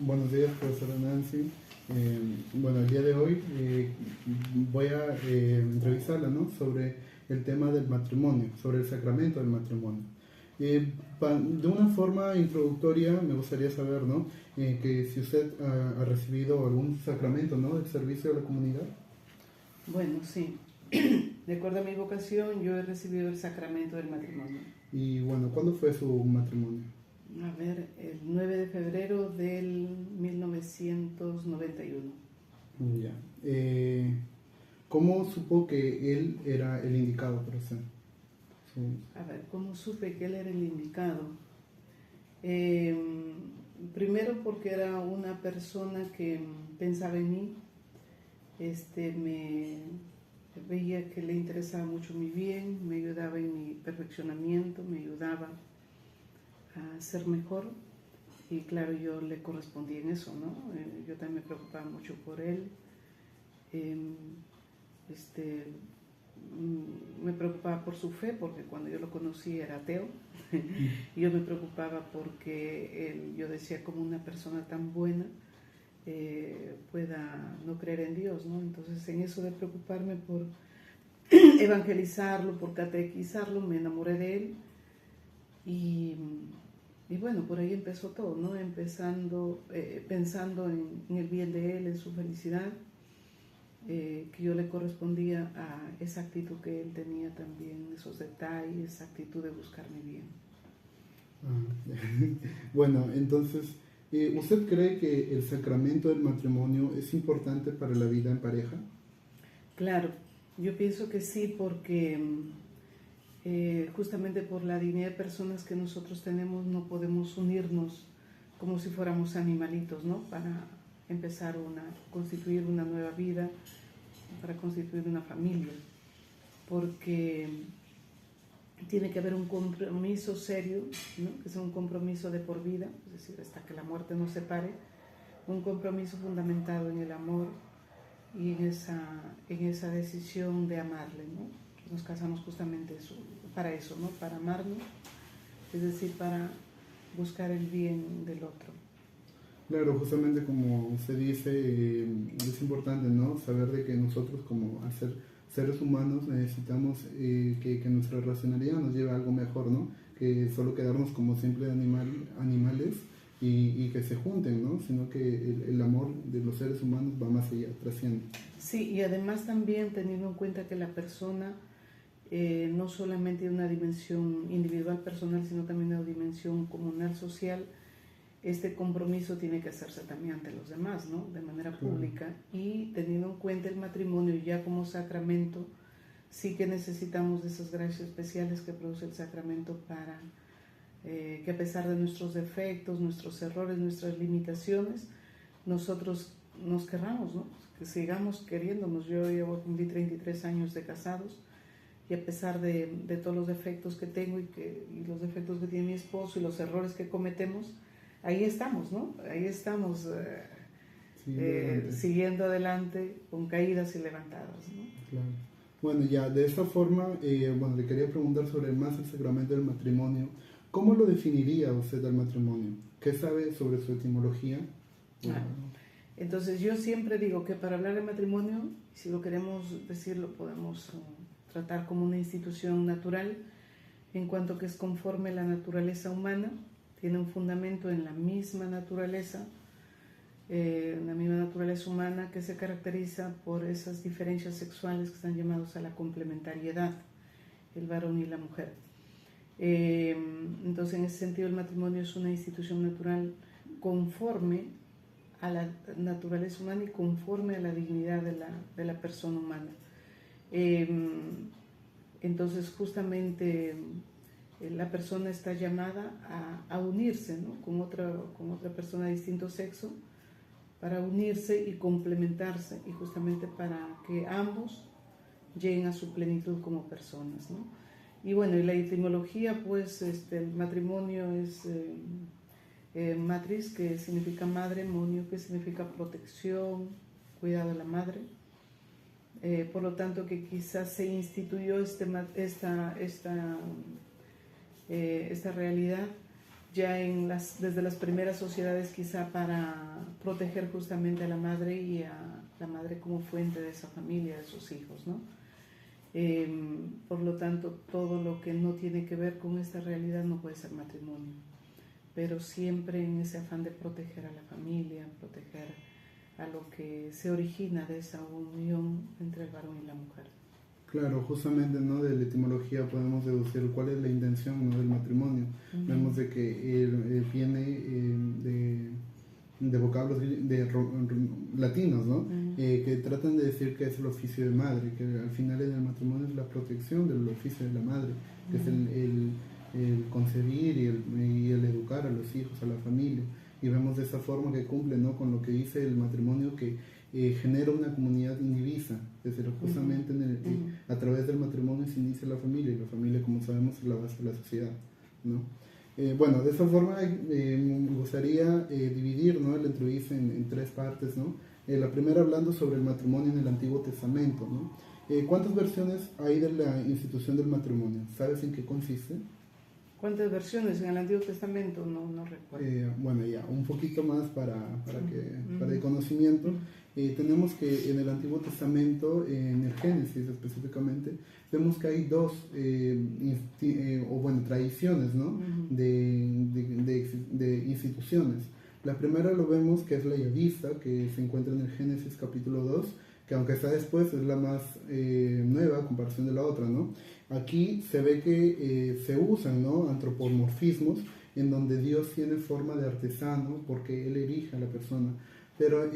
Buenos días, profesora Nancy. Bueno, el día de hoy voy a revisarla, ¿no? Sobre el tema del matrimonio, sobre el sacramento del matrimonio. De una forma introductoria me gustaría saber, ¿no? Que si usted ha recibido algún sacramento, ¿no? Del servicio de la comunidad. Bueno, sí. De acuerdo a mi vocación, yo he recibido el sacramento del matrimonio. Y bueno, ¿cuándo fue su matrimonio? A ver, el 9 de febrero del 1991. Ya. ¿Cómo supo que él era el indicado para usted? Sí. A ver, ¿cómo supe que él era el indicado? Primero porque era una persona que pensaba en mí, me veía que le interesaba mucho mi bien, me ayudaba en mi perfeccionamiento, me ayudaba a ser mejor y claro, yo le correspondí en eso, ¿no? Yo también me preocupaba mucho por él. Me preocupaba por su fe, porque cuando yo lo conocí era ateo. Y yo me preocupaba porque yo decía, como una persona tan buena pueda no creer en Dios, ¿no? Entonces, en eso de preocuparme por evangelizarlo, por catequizarlo, me enamoré de él. Y bueno, por ahí empezó todo, ¿no? Pensando en el bien de él, en su felicidad. Que yo le correspondía a esa actitud que él tenía también, esos detalles, esa actitud de buscar mi bien. Bueno, entonces, ¿usted cree que el sacramento del matrimonio es importante para la vida en pareja? Claro, yo pienso que sí, porque justamente por la dignidad de personas que nosotros tenemos no podemos unirnos como si fuéramos animalitos, ¿no? Para empezar constituir una nueva vida, para constituir una familia, porque tiene que haber un compromiso serio, ¿no? Que es un compromiso de por vida, es decir, hasta que la muerte nos separe, un compromiso fundamentado en el amor y en esa decisión de amarle, ¿no? Nos casamos justamente para eso, ¿no? Para amarnos, es decir, para buscar el bien del otro. Claro, justamente como usted dice, es importante, ¿no? Saber de que nosotros, como al ser seres humanos, necesitamos que nuestra racionalidad nos lleve a algo mejor, ¿no? Que solo quedarnos como simples animales y que se junten, ¿no? Sino que el amor de los seres humanos va más allá, trasciende. Sí, y además también teniendo en cuenta que la persona no solamente tiene una dimensión individual, personal, sino también una dimensión comunal, social. Este compromiso tiene que hacerse también ante los demás, ¿no? De manera pública, y teniendo en cuenta el matrimonio ya como sacramento, sí que necesitamos de esas gracias especiales que produce el sacramento para que a pesar de nuestros defectos, nuestros errores, nuestras limitaciones, nosotros nos querramos, ¿no? Que sigamos queriéndonos. Yo cumplí 33 años de casados y a pesar de todos los defectos que tengo y los defectos que tiene mi esposo y los errores que cometemos, ahí estamos, ¿no? Ahí estamos siguiendo adelante con caídas y levantadas, ¿no? Claro. Bueno, ya de esta forma, bueno, le quería preguntar sobre más el sacramento del matrimonio. ¿Cómo lo definiría usted al matrimonio? ¿Qué sabe sobre su etimología? Entonces yo siempre digo que para hablar de matrimonio, si lo queremos decir, lo podemos tratar como una institución natural, en cuanto que es conforme a la naturaleza humana, tiene un fundamento en la misma naturaleza humana, que se caracteriza por esas diferencias sexuales que están llamadas a la complementariedad, el varón y la mujer. Entonces, en ese sentido, el matrimonio es una institución natural conforme a la naturaleza humana y conforme a la dignidad de la persona humana. Entonces, justamente la persona está llamada a unirse, ¿no? con otra persona de distinto sexo, para unirse y complementarse, y justamente para que ambos lleguen a su plenitud como personas, ¿no? Y bueno, y la etimología, pues el matrimonio es matriz, que significa madre, monio, que significa protección, cuidado de la madre. Por lo tanto, que quizás se instituyó esta realidad ya desde las primeras sociedades, quizá para proteger justamente a la madre y a la madre como fuente de esa familia, de sus hijos, ¿no? Por lo tanto, todo lo que no tiene que ver con esta realidad no puede ser matrimonio, pero siempre en ese afán de proteger a la familia, proteger a lo que se origina de esa unión entre el varón y la mujer. Claro, justamente, ¿no? De la etimología podemos deducir cuál es la intención, ¿no? Del matrimonio. Vemos de que viene de vocablos latinos, ¿no? Que tratan de decir que es el oficio de madre, que al final en el matrimonio es la protección del oficio de la madre, que es el concebir y el educar a los hijos, a la familia. Y vemos de esa forma que cumple, ¿no? Con lo que dice el matrimonio, que genera una comunidad indivisa. Es decir, justamente a través del matrimonio se inicia la familia, y la familia, como sabemos, es la base de la sociedad, ¿no? Bueno, de esa forma me gustaría dividir, ¿no? La entrevista en tres partes, ¿no? La primera hablando sobre el matrimonio en el Antiguo Testamento, ¿no? ¿Cuántas versiones hay de la institución del matrimonio? ¿Sabes en qué consiste? ¿Cuántas versiones en el Antiguo Testamento? No recuerdo. Bueno, ya, un poquito más para el conocimiento. Tenemos que en el Antiguo Testamento, en el Génesis específicamente, vemos que hay dos tradiciones, ¿no? de instituciones. La primera lo vemos que es la yavista, que se encuentra en el Génesis capítulo 2, que aunque está después es la más nueva a comparación de la otra, ¿no? Aquí se ve que se usan, ¿no? Antropomorfismos en donde Dios tiene forma de artesano porque Él elige a la persona. Pero,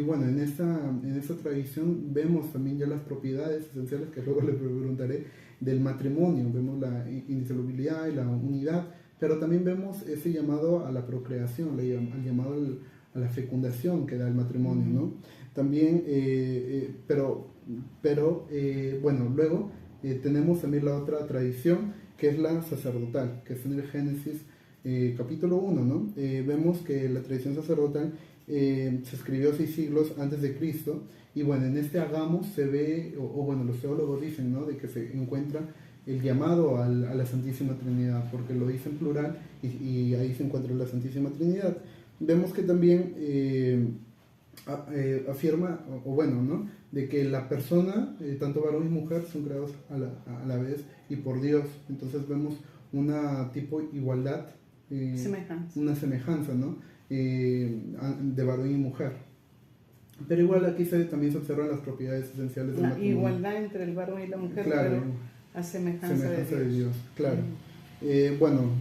bueno, en esta tradición vemos también ya las propiedades esenciales, que luego le preguntaré, del matrimonio. Vemos la indisolubilidad y la unidad, pero también vemos ese llamado a la procreación, al llamado a la fecundación que da el matrimonio, ¿no? También, bueno, luego tenemos también la otra tradición, que es la sacerdotal, que es en el Génesis capítulo 1, ¿no? Vemos que la tradición sacerdotal se escribió 6 siglos antes de Cristo, y bueno, en este hagamos se ve, bueno, los teólogos dicen, ¿no? De que se encuentra el llamado a la Santísima Trinidad, porque lo dice en plural y ahí se encuentra la Santísima Trinidad. Vemos que también afirma, ¿no? De que la persona, tanto varón y mujer, son creados a la vez y por Dios. Entonces vemos una tipo igualdad, una semejanza, ¿no? De varón y mujer. Pero igual aquí también se observan las propiedades esenciales del matrimonio. La igualdad entre el varón y la mujer, claro, pero a semejanza de Dios. Claro. Bueno,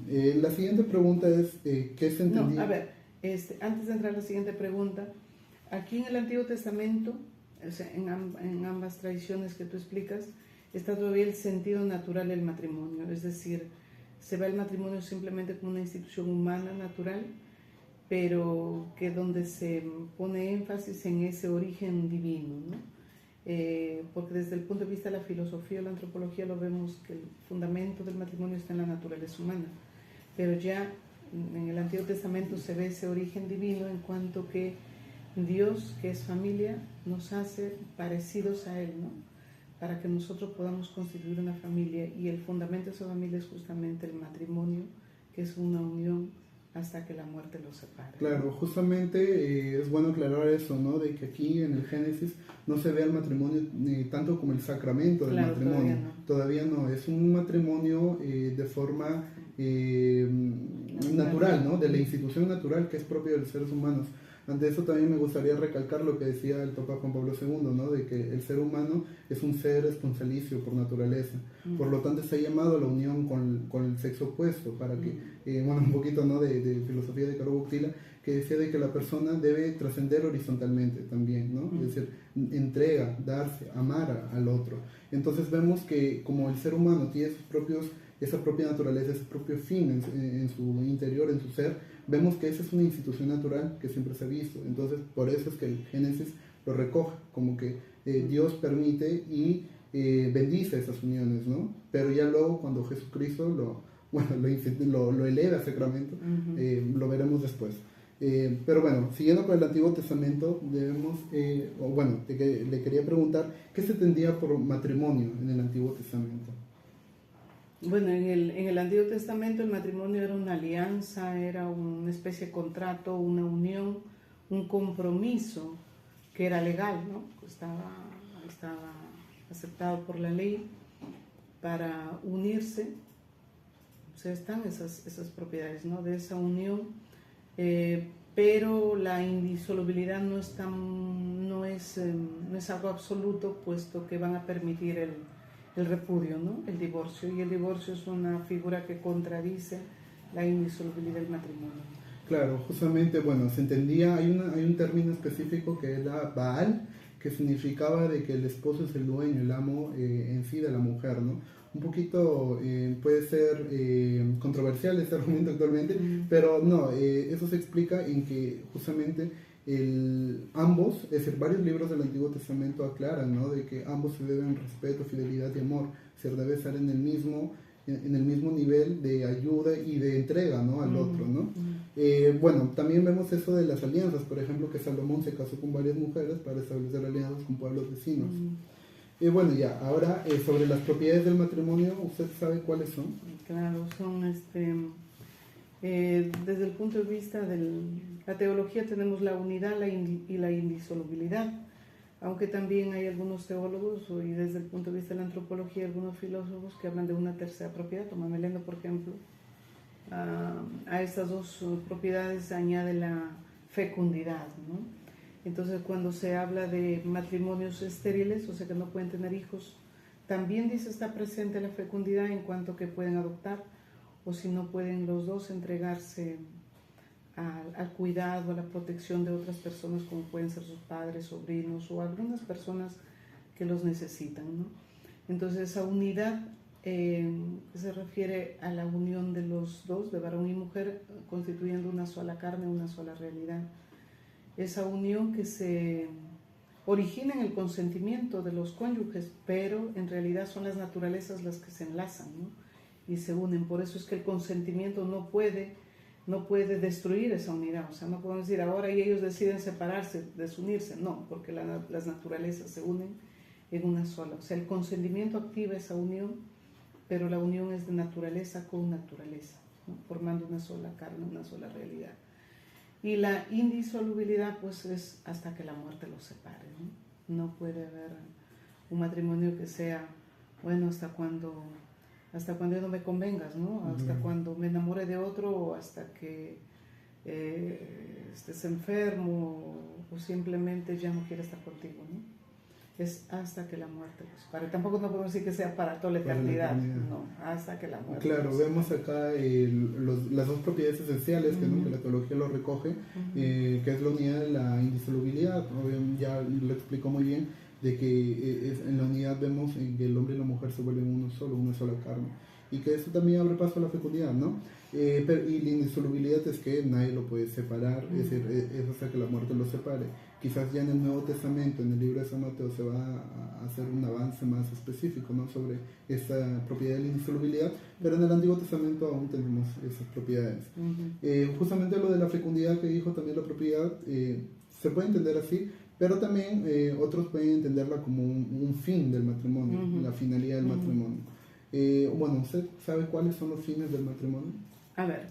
la siguiente pregunta es, ¿qué se entendía? No, a ver, antes de entrar a la siguiente pregunta, aquí en el Antiguo Testamento, o sea, en ambas tradiciones que tú explicas, está todavía el sentido natural del matrimonio, es decir, se ve el matrimonio simplemente como una institución humana, natural, pero que donde se pone énfasis en ese origen divino, ¿no? Porque desde el punto de vista de la filosofía o la antropología lo vemos que el fundamento del matrimonio está en la naturaleza humana, pero ya en el Antiguo Testamento se ve ese origen divino en cuanto que Dios, que es familia, nos hace parecidos a Él, ¿no? Para que nosotros podamos constituir una familia, y el fundamento de esa familia es justamente el matrimonio, que es una unión hasta que la muerte los separe. Claro, justamente es bueno aclarar eso, ¿no? De que aquí en el Génesis no se ve al matrimonio tanto como el sacramento del matrimonio. Todavía no. Es un matrimonio de forma natural, ¿no? De la institución natural que es propia de los seres humanos. Ante eso también me gustaría recalcar lo que decía el Papa Juan Pablo II, ¿no? De que el ser humano es un ser esponsalicio por naturaleza. Por lo tanto, está llamado a la unión con el sexo opuesto, para que, bueno, un poquito, ¿no? de filosofía de Caro Boutila, que decía de que la persona debe trascender horizontalmente también, ¿no? Es decir, entrega, darse, amar al otro. Entonces vemos que como el ser humano tiene esa propia naturaleza, ese propio fin en su interior, en su ser, vemos que esa es una institución natural que siempre se ha visto. Entonces, por eso es que el Génesis lo recoge, como que Dios permite y bendice esas uniones, ¿no? Pero ya luego, cuando Jesucristo lo eleva a sacramento, lo veremos después. Pero bueno, siguiendo con el Antiguo Testamento, le quería preguntar, ¿qué se entendía por matrimonio en el Antiguo Testamento? Bueno, en el Antiguo Testamento el matrimonio era una alianza, era una especie de contrato, una unión, un compromiso que era legal, ¿no? Estaba aceptado por la ley para unirse. O sea, están esas propiedades, ¿no? De esa unión, pero la indisolubilidad no es algo absoluto, puesto que van a permitir el repudio, ¿no? El divorcio, y el divorcio es una figura que contradice la indisolubilidad del matrimonio. Claro, justamente, bueno, se entendía, hay un término específico que era Baal, que significaba de que el esposo es el dueño, el amo en sí de la mujer, ¿no? Un poquito puede ser controversial este argumento actualmente, pero no, eso se explica en que justamente ambos, es decir, varios libros del Antiguo Testamento aclaran, ¿no? De que ambos se deben respeto, fidelidad y amor, se debe estar en el mismo nivel de ayuda y de entrega, ¿no? Al otro, ¿no? Bueno, también vemos eso de las alianzas, por ejemplo, que Salomón se casó con varias mujeres para establecer alianzas con pueblos vecinos. Bueno, ya, ahora sobre las propiedades del matrimonio, ¿usted sabe cuáles son? Claro, son desde el punto de vista de la teología tenemos la unidad y la indisolubilidad, aunque también hay algunos teólogos y desde el punto de vista de la antropología algunos filósofos que hablan de una tercera propiedad. Tomás Melendo, por ejemplo, a estas dos propiedades añade la fecundidad, ¿no? Entonces, cuando se habla de matrimonios estériles, o sea que no pueden tener hijos, también dice está presente la fecundidad en cuanto que pueden adoptar, o si no pueden los dos entregarse al cuidado, a la protección de otras personas, como pueden ser sus padres, sobrinos o algunas personas que los necesitan, ¿no? Entonces, esa unidad se refiere a la unión de los dos, de varón y mujer, constituyendo una sola carne, una sola realidad. Esa unión que se origina en el consentimiento de los cónyuges, pero en realidad son las naturalezas las que se enlazan, ¿no? Y se unen. Por eso es que el consentimiento no puede destruir esa unidad. O sea, no podemos decir ahora y ellos deciden separarse, desunirse. No, porque las naturalezas se unen en una sola. O sea, el consentimiento activa esa unión, pero la unión es de naturaleza con naturaleza, ¿no? Formando una sola carne, una sola realidad. Y la indisolubilidad, pues, es hasta que la muerte los separe, ¿no? No puede haber un matrimonio que sea, bueno, hasta cuando ya no me convengas, ¿no? Hasta cuando me enamore de otro, o hasta que estés enfermo, o simplemente ya no quiera estar contigo, ¿no? Es hasta que la muerte los separe. Tampoco no podemos decir que sea para toda la eternidad, no, hasta que la muerte. Claro, vemos acá las dos propiedades esenciales que la teología lo recoge, que es la unidad y la indisolubilidad. Ya lo explicó muy bien, de que en la unidad vemos que el hombre y la mujer se vuelven uno solo, una sola carne, y que eso también abre paso a la fecundidad, ¿no? Y la indisolubilidad es que nadie lo puede separar, es decir, es hasta que la muerte lo separe. Quizás ya en el Nuevo Testamento, en el libro de San Mateo, se va a hacer un avance más específico, ¿no? Sobre esta propiedad de la indisolubilidad, pero en el Antiguo Testamento aún tenemos esas propiedades. Justamente lo de la fecundidad que dijo también la propiedad, se puede entender así, pero también otros pueden entenderla como un fin del matrimonio, la finalidad del matrimonio. Bueno, ¿usted sabe cuáles son los fines del matrimonio? A ver,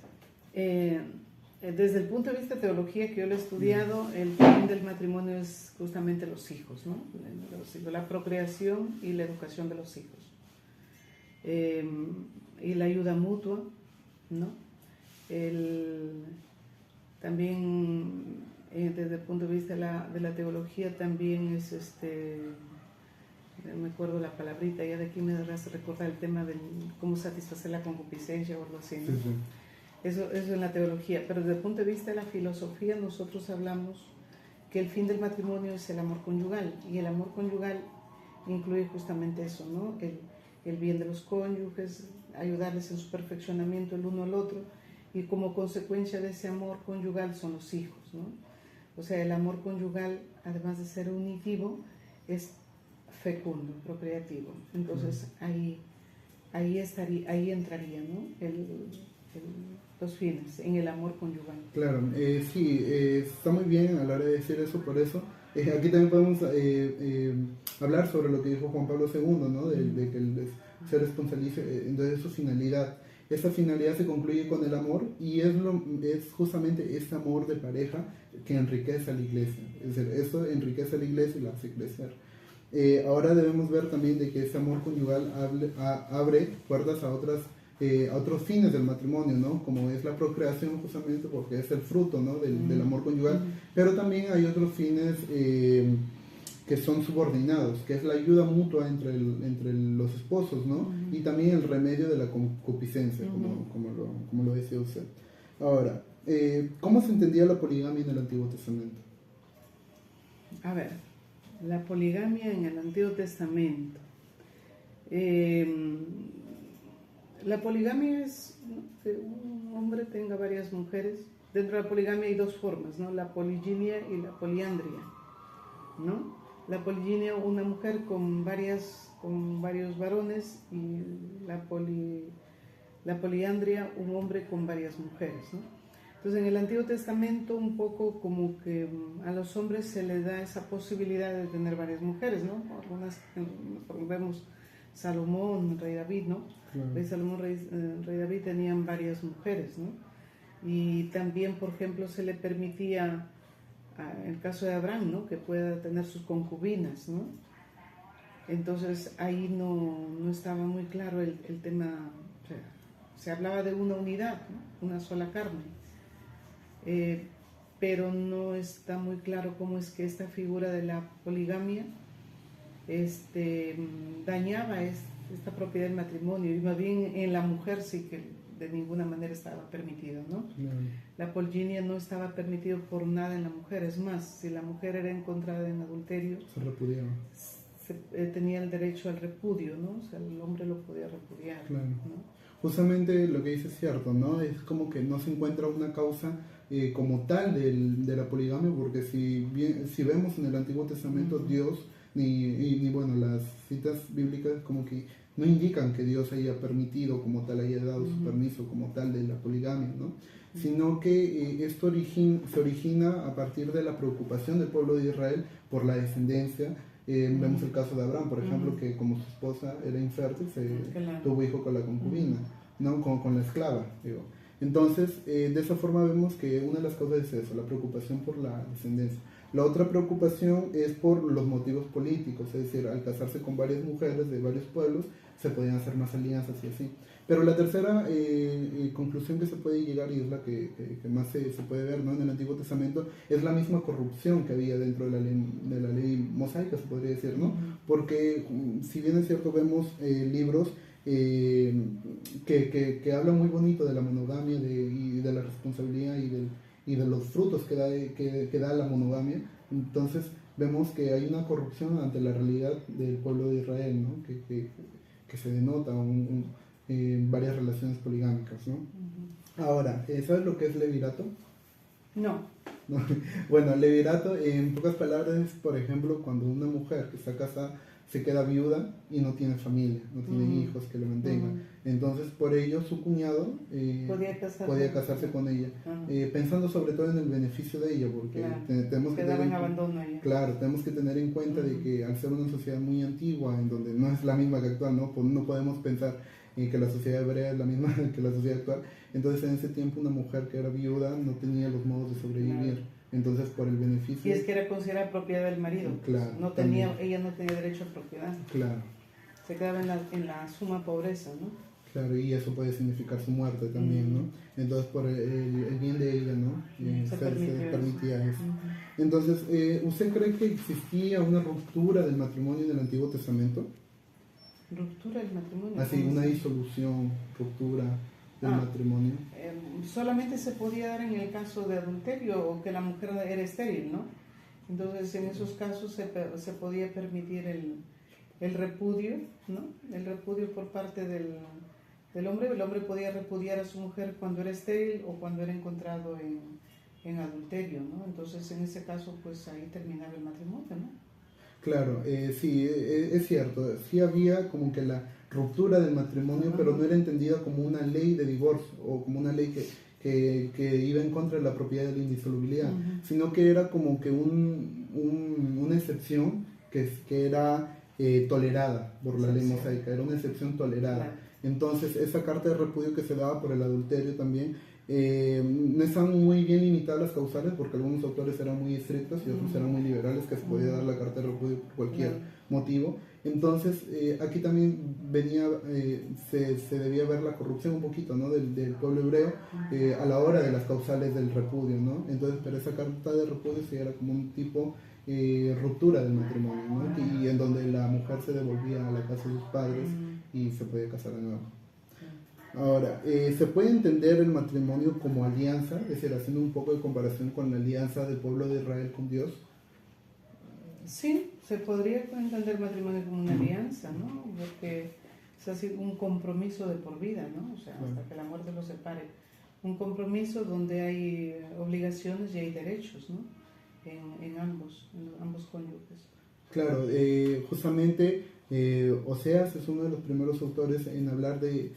desde el punto de vista de teología que yo lo he estudiado, el fin del matrimonio es justamente los hijos, ¿no? La procreación y la educación de los hijos. Y la ayuda mutua, ¿no? También desde el punto de vista de la teología también es no me acuerdo la palabrita, ya de aquí me hace recordar el tema de cómo satisfacer la concupiscencia o algo así, ¿no? Sí. Eso en la teología, pero desde el punto de vista de la filosofía nosotros hablamos que el fin del matrimonio es el amor conyugal, y el amor conyugal incluye justamente eso, ¿no? El bien de los cónyuges, ayudarles en su perfeccionamiento el uno al otro, y como consecuencia de ese amor conyugal son los hijos, ¿no? O sea, el amor conyugal, además de ser unitivo, es fecundo, procreativo. Entonces ahí entraría, ¿no? los fines en el amor conyugal. Claro, sí, está muy bien a la hora de decir eso, por eso. Aquí también podemos hablar sobre lo que dijo Juan Pablo II, ¿no? De que se responsabilice de su finalidad. Esa finalidad se concluye con el amor y es justamente ese amor de pareja que enriquece a la iglesia. Es decir, eso enriquece a la iglesia y la hace crecer. Ahora debemos ver también de que ese amor conyugal abre puertas a otros fines del matrimonio, ¿no? Como es la procreación, justamente porque es el fruto, ¿no? del amor conyugal, pero también hay otros fines que son subordinados, que es la ayuda mutua entre los esposos, ¿no? Y también el remedio de la concupiscencia, como lo decía usted. Ahora, ¿cómo se entendía la poligamia en el Antiguo Testamento? A ver, la poligamia en el Antiguo Testamento. La poligamia es, ¿no?, que un hombre tenga varias mujeres. Dentro de la poligamia hay dos formas, ¿no? La poliginia y la poliandria, ¿no? La poliginia, una mujer con varios varones, y la poliandria, un hombre con varias mujeres, ¿no? Entonces, en el Antiguo Testamento, un poco como que a los hombres se les da esa posibilidad de tener varias mujeres, ¿no? Algunas, vemos Salomón, rey David, ¿no? Claro. Rey Salomón, rey David tenían varias mujeres, ¿no? Y también, por ejemplo, se le permitía, en el caso de Abraham, ¿no?, que pueda tener sus concubinas, ¿no? Entonces ahí no estaba muy claro el tema, o sea, se hablaba de una unidad, ¿no?, una sola carne, pero no está muy claro cómo es que esta figura de la poligamia dañaba esta propiedad del matrimonio, y más bien en la mujer sí que de ninguna manera estaba permitido, ¿no? La poliginia no estaba permitido por nada en la mujer. Es más, si la mujer era encontrada en adulterio, se repudiaba. Tenía el derecho al repudio, ¿no? O sea, el hombre lo podía repudiar. Claro. ¿no? Justamente lo que dice es cierto, ¿no? Es como que no se encuentra una causa como tal de la poligamia, porque si vemos en el Antiguo Testamento, Dios, ni bueno, las citas bíblicas como que no indican que Dios haya permitido como tal, haya dado su permiso como tal de la poligamia, ¿no? Sino que esto se origina a partir de la preocupación del pueblo de Israel por la descendencia. Vemos el caso de Abraham, por ejemplo, que como su esposa era infértil, tuvo hijo con la concubina, ¿no? Con la esclava, digo. Entonces, de esa forma vemos que una de las causas es eso, la preocupación por la descendencia. La otra preocupación es por los motivos políticos, es decir, al casarse con varias mujeres de varios pueblos, se podían hacer más alianzas y así. Pero la tercera conclusión que se puede llegar, y es la que más se puede ver, ¿no?, en el Antiguo Testamento, es la misma corrupción que había dentro de la ley mosaica, se podría decir, ¿no? Porque, si bien es cierto, vemos libros que hablan muy bonito de la monogamia y de la responsabilidad y de los frutos que da la monogamia. Entonces vemos que hay una corrupción ante la realidad del pueblo de Israel, ¿no? que se denota en varias relaciones poligámicas, ¿no? Ahora, ¿sabes lo que es levirato? No. Bueno, levirato, en pocas palabras, es, por ejemplo, cuando una mujer que está casada se queda viuda y no tiene familia, no tiene hijos que le mantengan. Entonces, por ello, su cuñado podía casarse con ella, pensando sobre todo en el beneficio de ella, porque tenemos que tener en cuenta de que al ser una sociedad muy antigua, en donde no es la misma que actual, no podemos pensar que la sociedad hebrea es la misma que la sociedad actual. Entonces, en ese tiempo, una mujer que era viuda no tenía los modos de sobrevivir. Entonces, por el beneficio... Y es que era considerada propiedad del marido. Claro. Ella no tenía derecho a propiedad. Claro. Se quedaba en la suma pobreza, ¿no? Claro, y eso puede significar su muerte también, ¿no? Entonces, por el bien de ella, ¿no? Se permitía eso. Entonces, ¿usted cree que existía una ruptura del matrimonio en el Antiguo Testamento? ¿Ruptura del matrimonio? Así, una disolución, ruptura del matrimonio. Solamente se podía dar en el caso de adulterio o que la mujer era estéril, ¿no? Entonces, en esos casos se podía permitir el repudio, ¿no? El repudio por parte del hombre. El hombre podía repudiar a su mujer cuando era estéril o cuando era encontrado en adulterio, ¿no? Entonces, en ese caso, pues ahí terminaba el matrimonio, ¿no? Claro, sí, es cierto, sí había como que la ruptura del matrimonio, pero no era entendida como una ley de divorcio o como una ley que iba en contra de la propiedad de la indisolubilidad, sino que era como que una excepción que era tolerada por la ley mosaica, era una excepción tolerada. Claro. Entonces, esa carta de repudio que se daba por el adulterio también, no están muy bien limitadas las causales, porque algunos autores eran muy estrictos y otros eran muy liberales, que se podía dar la carta de repudio por cualquier motivo. Entonces, aquí también venía, se debía ver la corrupción un poquito, ¿no?, del pueblo hebreo a la hora de las causales del repudio, ¿no? Entonces, pero esa carta de repudio sí era como un tipo ruptura del matrimonio, ¿no? Y en donde la mujer se devolvía a la casa de sus padres y se podía casar de nuevo. Ahora, ¿se puede entender el matrimonio como alianza? Es decir, haciendo un poco de comparación con la alianza del pueblo de Israel con Dios. Sí, se podría entender el matrimonio como una alianza, ¿no? Porque es así un compromiso de por vida, ¿no? O sea, hasta que la muerte los separe. Un compromiso donde hay obligaciones y hay derechos, ¿no? En ambos cónyuges. Claro, justamente Oseas es uno de los primeros autores en hablar de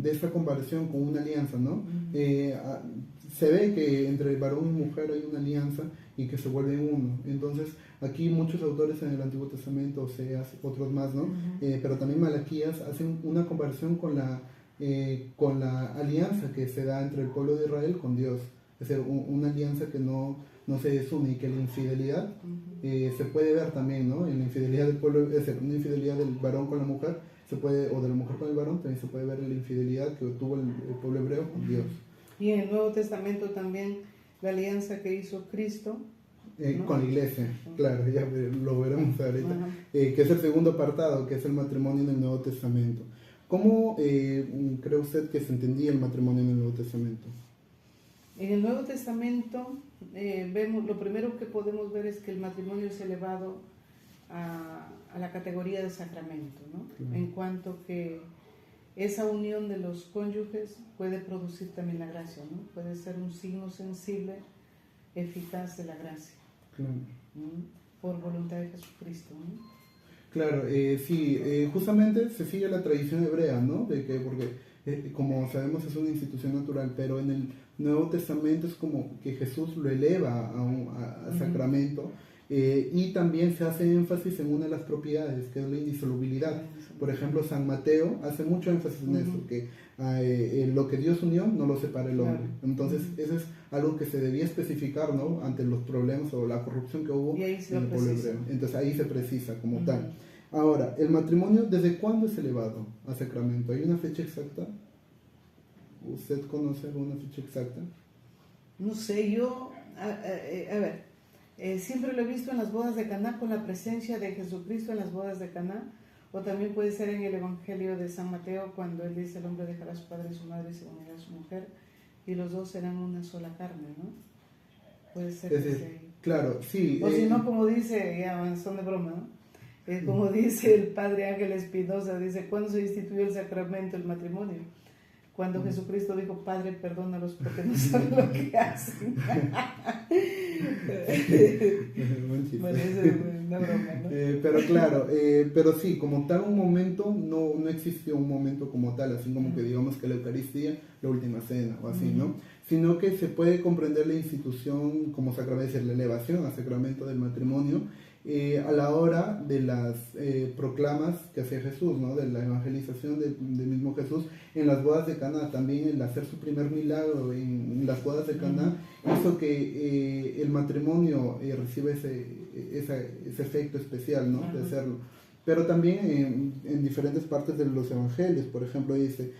esta comparación con una alianza, ¿no? Se ve que entre varón y mujer hay una alianza y que se vuelven uno. Entonces, aquí muchos autores en el Antiguo Testamento, Oseas, otros más, ¿no? Pero también Malaquías hacen una comparación con la alianza que se da entre el pueblo de Israel con Dios. Es decir, una alianza que no se desune, y que la infidelidad se puede ver también, ¿no? En la infidelidad del pueblo, es decir, una infidelidad del varón con la mujer, o de la mujer con el varón, también se puede ver en la infidelidad que tuvo el pueblo hebreo con Dios. Y en el Nuevo Testamento también la alianza que hizo Cristo, ¿no?, con la iglesia, claro, ya lo veremos ahorita, que es el segundo apartado, que es el matrimonio en el Nuevo Testamento. ¿Cómo cree usted que se entendía el matrimonio en el Nuevo Testamento? En el Nuevo Testamento vemos, lo primero que podemos ver es que el matrimonio es elevado a la categoría de sacramento, ¿no? Claro. En cuanto que esa unión de los cónyuges puede producir también la gracia, ¿no? Puede ser un signo sensible, eficaz de la gracia. Claro. Por voluntad de Jesucristo, ¿no? Claro, sí, justamente se sigue la tradición hebrea, ¿no? Porque como sabemos es una institución natural, pero en el Nuevo Testamento es como que Jesús lo eleva a sacramento, y también se hace énfasis en una de las propiedades, que es la indisolubilidad. Por ejemplo, San Mateo hace mucho énfasis en eso, que lo que Dios unió no lo separa el hombre. Entonces, eso es algo que se debía especificar, ¿no?, ante los problemas o la corrupción que hubo en el pueblo hebreo. Entonces, ahí se precisa como tal. Ahora, ¿el matrimonio desde cuándo es elevado a sacramento? ¿Hay una fecha exacta? ¿Usted conoce alguna fecha exacta? No sé, yo, siempre lo he visto en las bodas de Caná, con la presencia de Jesucristo en las bodas de Caná, o también puede ser en el Evangelio de San Mateo, cuando él dice: el hombre dejará a su padre y su madre y se unirá a su mujer, y los dos serán una sola carne, ¿no? Puede ser que sí. Claro, sí. O si no, como dice, ya son de broma, ¿no? Como dice el padre Ángel Espinosa, dice: ¿cuándo se instituyó el sacramento del matrimonio? Cuando Jesucristo dijo: Padre, perdónalos porque no saben lo que hacen. Bueno, eso es una broma, ¿no? Pero claro, pero sí, como tal un momento, no existió un momento como tal, así como que digamos que la Eucaristía, la última cena o así, ¿no? Sino que se puede comprender la institución como sacramento, la elevación a sacramento del matrimonio, a la hora de las proclamas que hacía Jesús, ¿no? De la evangelización del mismo Jesús en las bodas de Caná. También el hacer su primer milagro en las bodas de Caná hizo que el matrimonio reciba ese efecto especial, ¿no? De hacerlo. Pero también en diferentes partes de los evangelios, por ejemplo, dice: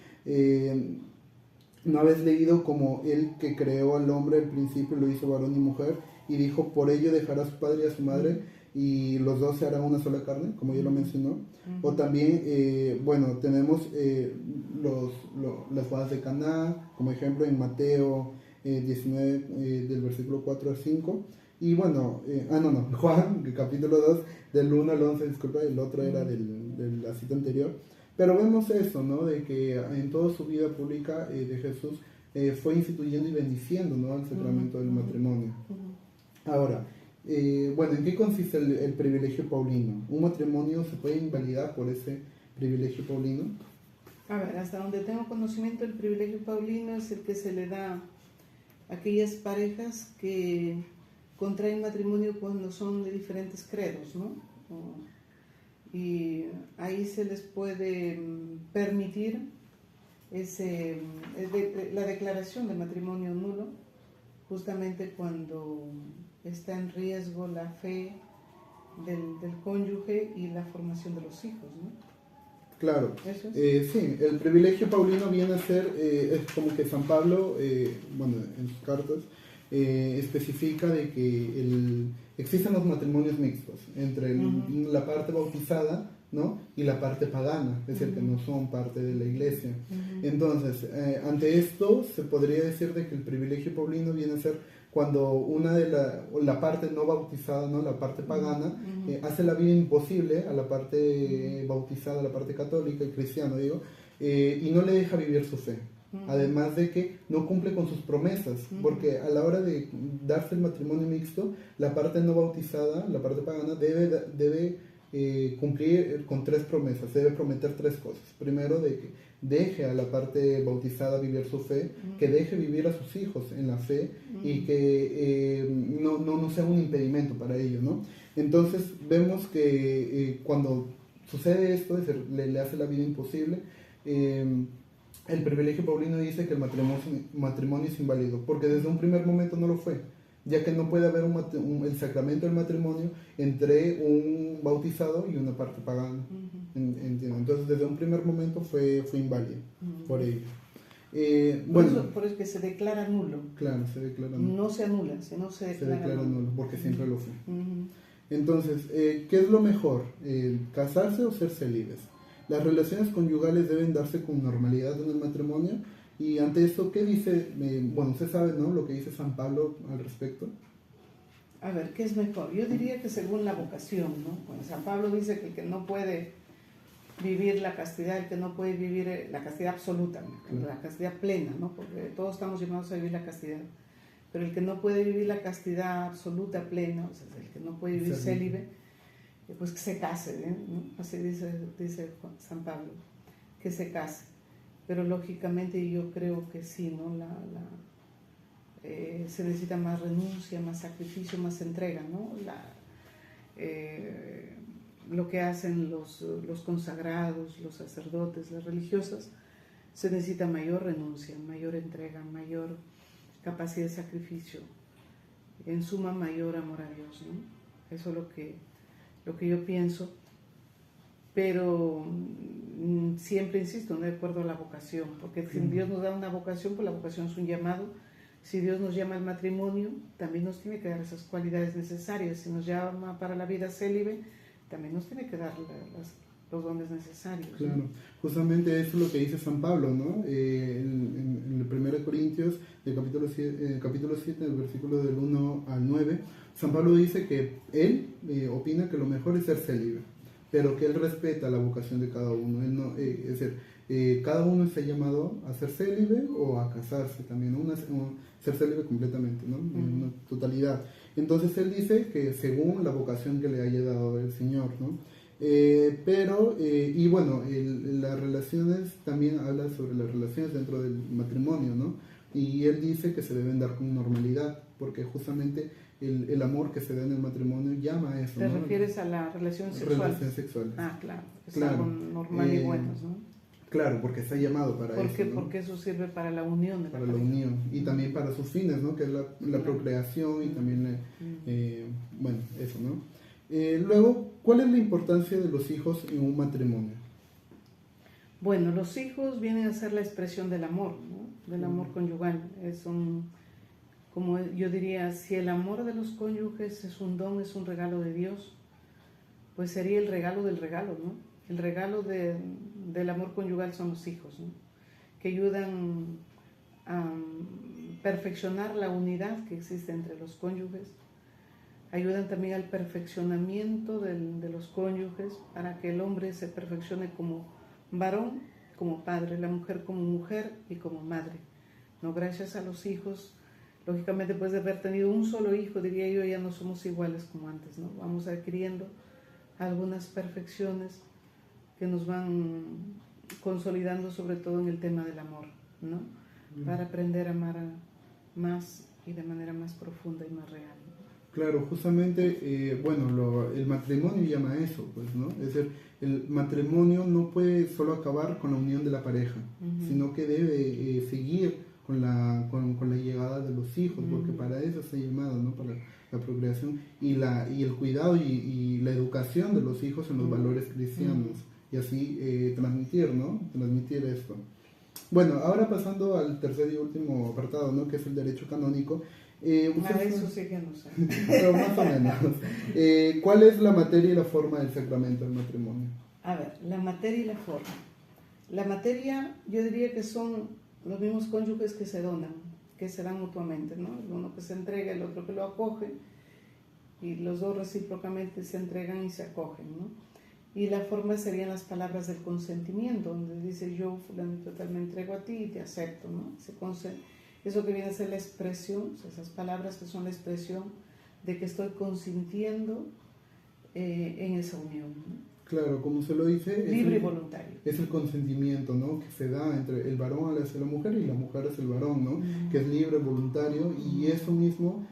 ¿no habéis leído como él que creó al hombre al principio lo hizo varón y mujer? Y dijo: por ello dejará a su padre y a su madre, y los dos se harán una sola carne, como ya lo mencionó. O también, bueno, tenemos las bodas de Caná, como ejemplo en Mateo 19, del versículo 4 al 5. Y bueno, Juan, capítulo 2, del 1 al 11, disculpa, el otro era de la cita anterior. Pero vemos eso, ¿no? De que en toda su vida pública de Jesús fue instituyendo y bendiciendo, ¿no?, el sacramento del matrimonio. Ahora, bueno, ¿en qué consiste el privilegio paulino? ¿Un matrimonio se puede invalidar por ese privilegio paulino? A ver, hasta donde tengo conocimiento, el privilegio paulino es el que se le da a aquellas parejas que contraen matrimonio cuando son de diferentes credos, ¿no? Y ahí se les puede permitir la declaración de matrimonio nulo, justamente cuando está en riesgo la fe del cónyuge y la formación de los hijos, ¿no? Claro, ¿Eso es? sí, el privilegio paulino viene a ser, es como que San Pablo, bueno, en sus cartas, especifica de que existen los matrimonios mixtos entre la parte bautizada, ¿no? Y la parte pagana, es decir, que no son parte de la iglesia. Entonces, ante esto se podría decir de que el privilegio paulino viene a ser cuando una de la parte no bautizada, ¿no? La parte pagana, hace la vida imposible a la parte bautizada, a la parte católica y cristiana, digo, y no le deja vivir su fe. Además de que no cumple con sus promesas, porque a la hora de darse el matrimonio mixto, la parte no bautizada, la parte pagana, debe cumplir con 3 promesas, debe prometer 3 cosas. Primero, de que deje a la parte bautizada vivir su fe, que deje vivir a sus hijos en la fe y que no sea un impedimento para ello, ¿no? Entonces vemos que cuando sucede esto, es decir, le hace la vida imposible, el privilegio paulino dice que el matrimonio es inválido, porque desde un primer momento no lo fue, ya que no puede haber el sacramento del matrimonio entre un bautizado y una parte pagana. Entonces, desde un primer momento fue inválido por ello. Bueno, por eso que se declara nulo. Claro, se declara nulo. No se anula, sino se declara nulo, porque siempre lo fue. Entonces, ¿qué es lo mejor? ¿Casarse o ser célibes? Las relaciones conyugales deben darse con normalidad en el matrimonio. Y ante esto, ¿qué dice? Bueno, usted sabe, ¿no? Lo que dice San Pablo al respecto. A ver, ¿qué es mejor? Yo diría que según la vocación, ¿no? Bueno, San Pablo dice que el que no puede vivir la castidad, el que no puede vivir la castidad absoluta, la castidad plena, ¿no? Porque todos estamos llamados a vivir la castidad. Pero el que no puede vivir la castidad absoluta, plena, o sea, el que no puede vivir célibe, pues que se case, ¿no? Así dice San Pablo, que se case. Pero lógicamente yo creo que sí, ¿no? Se necesita más renuncia, más sacrificio, más entrega, ¿no? Lo que hacen los consagrados, los sacerdotes, las religiosas, se necesita mayor renuncia, mayor entrega, mayor capacidad de sacrificio, en suma mayor amor a Dios, ¿no? Eso es lo que yo pienso, pero siempre insisto, ¿no? De acuerdo a la vocación, porque si Dios nos da una vocación, pues la vocación es un llamado. Si Dios nos llama al matrimonio, también nos tiene que dar esas cualidades necesarias. Si nos llama para la vida célibe, también nos tiene que dar los dones necesarios. Claro, ¿no? Justamente eso es lo que dice San Pablo, ¿no? En el 1 Corintios, el capítulo 7, el versículo del 1 al 9, San Pablo dice que él opina que lo mejor es ser célibe, pero que él respeta la vocación de cada uno. Él no, es decir, cada uno está llamado a ser célibe o a casarse también, ¿no? Ser célibe completamente, ¿no? En una totalidad. Entonces él dice que según la vocación que le haya dado el Señor, ¿no? Y bueno, las relaciones, también habla sobre las relaciones dentro del matrimonio, ¿no? Y él dice que se deben dar con normalidad, porque justamente el amor que se da en el matrimonio llama a eso. ¿Te ¿no? refieres a la relación sexual? Relaciones sexuales. Ah, claro, es claro. algo normal y bueno, ¿no? Claro, porque está llamado para eso, ¿no? Porque eso sirve para la unión de para la unión y también para sus fines, ¿no? Que es la procreación y también, bueno, eso, ¿no? Luego, ¿cuál es la importancia de los hijos en un matrimonio? Bueno, los hijos vienen a ser la expresión del amor, ¿no? Del amor conyugal. Como yo diría, si el amor de los cónyuges es un don, es un regalo de Dios, pues sería el regalo del regalo, ¿no? El regalo del amor conyugal son los hijos, ¿no? Que ayudan a perfeccionar la unidad que existe entre los cónyuges, ayudan también al perfeccionamiento de los cónyuges para que el hombre se perfeccione como varón, como padre, la mujer como mujer y como madre, ¿no? Gracias a los hijos, lógicamente después de haber tenido un solo hijo, diría yo, ya no somos iguales como antes, ¿no? Vamos adquiriendo algunas perfecciones que nos van consolidando sobre todo en el tema del amor, ¿no? Para aprender a amar más y de manera más profunda y más real. Claro, justamente, bueno, el matrimonio llama a eso, pues, ¿no? Es decir, el matrimonio no puede solo acabar con la unión de la pareja, sino que debe seguir con la llegada de los hijos, porque para eso está llamado, ¿no? Para la procreación y el cuidado y la educación de los hijos en los valores cristianos, y así transmitir, ¿no? Transmitir esto. Bueno, ahora pasando al tercer y último apartado, ¿no? Que es el derecho canónico. Eso sí que no sé. Pero más o menos. ¿Cuál es la materia y la forma del sacramento del matrimonio? A ver, la materia y la forma. La materia, yo diría que son los mismos cónyuges que se donan, que se dan mutuamente, ¿no? El uno que se entrega, el otro que lo acoge, y los dos recíprocamente se entregan y se acogen, ¿no? Y la forma serían las palabras del consentimiento, donde dice yo, fulanito, tal, me entrego a ti y te acepto, ¿no? Eso que viene a ser la expresión, o sea, esas palabras que son la expresión de que estoy consintiendo en esa unión, ¿no? Claro, como se lo dice, libre y voluntario. Es el consentimiento, ¿no? Que se da entre el varón hacia la mujer y la mujer hacia el varón, ¿no? Que es libre, voluntario, y eso mismo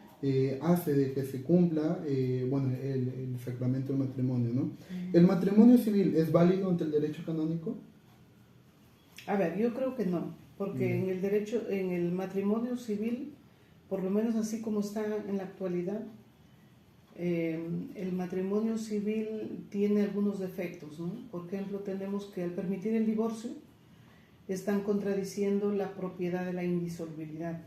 hace de que se cumpla, el sacramento del matrimonio, ¿no? ¿El matrimonio civil es válido ante el derecho canónico? A ver, yo creo que no. Porque en el matrimonio civil, por lo menos así como está en la actualidad, el matrimonio civil tiene algunos defectos, ¿no? Por ejemplo, tenemos que al permitir el divorcio, están contradiciendo la propiedad de la indisolubilidad.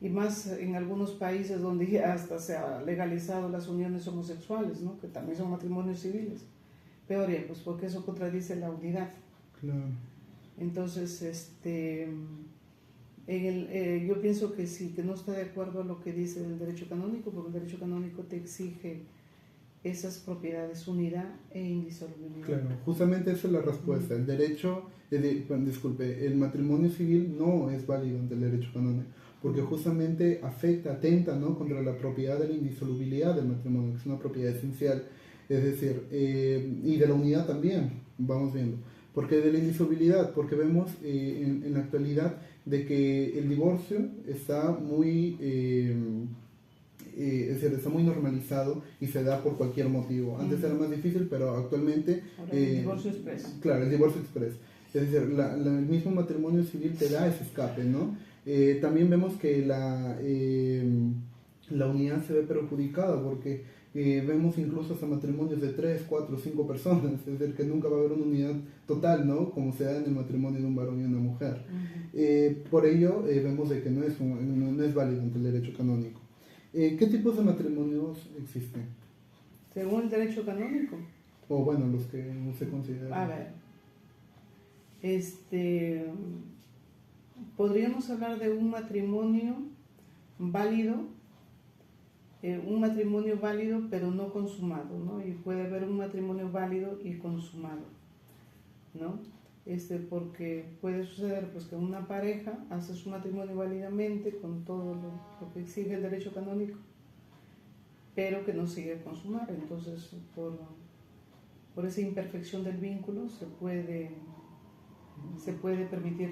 Y más en algunos países donde ya hasta se ha legalizado las uniones homosexuales, ¿no? Que también son matrimonios civiles. Peor ya, pues porque eso contradice la unidad. Claro. Entonces, yo pienso que sí, que no está de acuerdo a lo que dice el derecho canónico, porque el derecho canónico te exige esas propiedades, unidad e indisolubilidad. Claro, justamente esa es la respuesta. El derecho, el matrimonio civil no es válido ante el derecho canónico, porque justamente atenta, ¿no? Contra la propiedad de la indisolubilidad del matrimonio, que es una propiedad esencial, es decir, y de la unidad también, vamos viendo. Porque de la indisolubilidad, porque vemos en la actualidad de que el divorcio está muy, es decir, está muy normalizado y se da por cualquier motivo. Antes era más difícil, pero actualmente... Ahora el divorcio express. Claro, el divorcio express. Es decir, el mismo matrimonio civil te da ese escape, ¿no? También vemos que la unidad se ve perjudicada porque... vemos incluso hasta matrimonios de 3, 4, 5 personas, es decir, que nunca va a haber una unidad total, ¿no? Como se da en el matrimonio de un varón y una mujer. Por ello, vemos de que no es válido ante el derecho canónico. ¿Qué tipos de matrimonios existen? Según el derecho canónico. O bueno, los que no se consideran. A ver, podríamos hablar de un matrimonio válido, pero no consumado, ¿no? Y puede haber un matrimonio válido y consumado, ¿no? Porque puede suceder pues que una pareja hace su matrimonio válidamente con todo lo que exige el derecho canónico, pero que no sigue consumar. Entonces, por esa imperfección del vínculo se puede permitir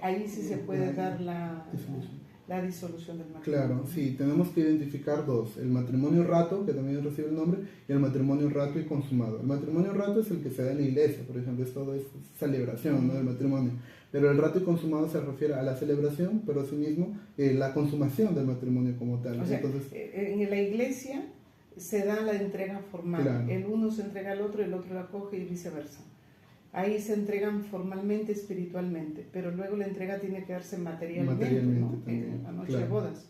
ahí sí se puede dar la disolución del matrimonio. Claro, sí, tenemos que identificar dos: el matrimonio rato, que también recibe el nombre, y el matrimonio rato y consumado. El matrimonio rato es el que se da en la iglesia, por ejemplo, es toda esta celebración, ¿no? Del matrimonio. Pero el rato y consumado se refiere a la celebración, pero asimismo la consumación del matrimonio como tal. O sea, entonces, en la iglesia se da la entrega formal. Claro. El uno se entrega al otro, el otro lo acoge y viceversa. Ahí se entregan formalmente, espiritualmente, pero luego la entrega tiene que darse materialmente, ¿no? También, en la noche claro. de bodas.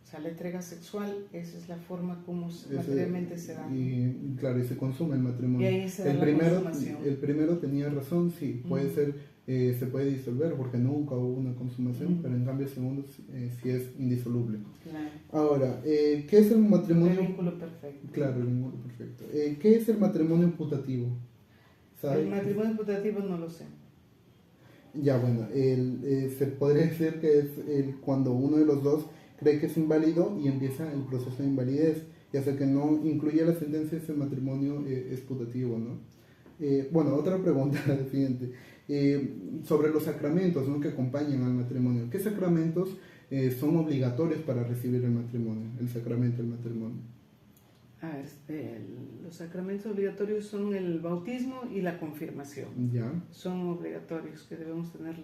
O sea, la entrega sexual, esa es la forma como materialmente se da. Y claro, y se consume el matrimonio. Y ahí se da la consumación. El primero tenía razón, sí, puede ser, se puede disolver porque nunca hubo una consumación, pero en cambio el segundo sí es indisoluble. Claro. Ahora, ¿qué es el matrimonio? El vínculo perfecto. Claro, el vínculo perfecto. ¿Qué es el matrimonio putativo? El matrimonio putativo no lo sé. Ya, bueno, se podría decir que es cuando uno de los dos cree que es inválido y empieza el proceso de invalidez, y hasta que no incluye la sentencia, ese matrimonio es putativo, ¿no? Bueno, otra pregunta, siguiente. Sobre los sacramentos, ¿no?, que acompañan al matrimonio. ¿Qué sacramentos son obligatorios para recibir el matrimonio, el sacramento del matrimonio? A ver, los sacramentos obligatorios son el bautismo y la confirmación. Ya. Son obligatorios que debemos tener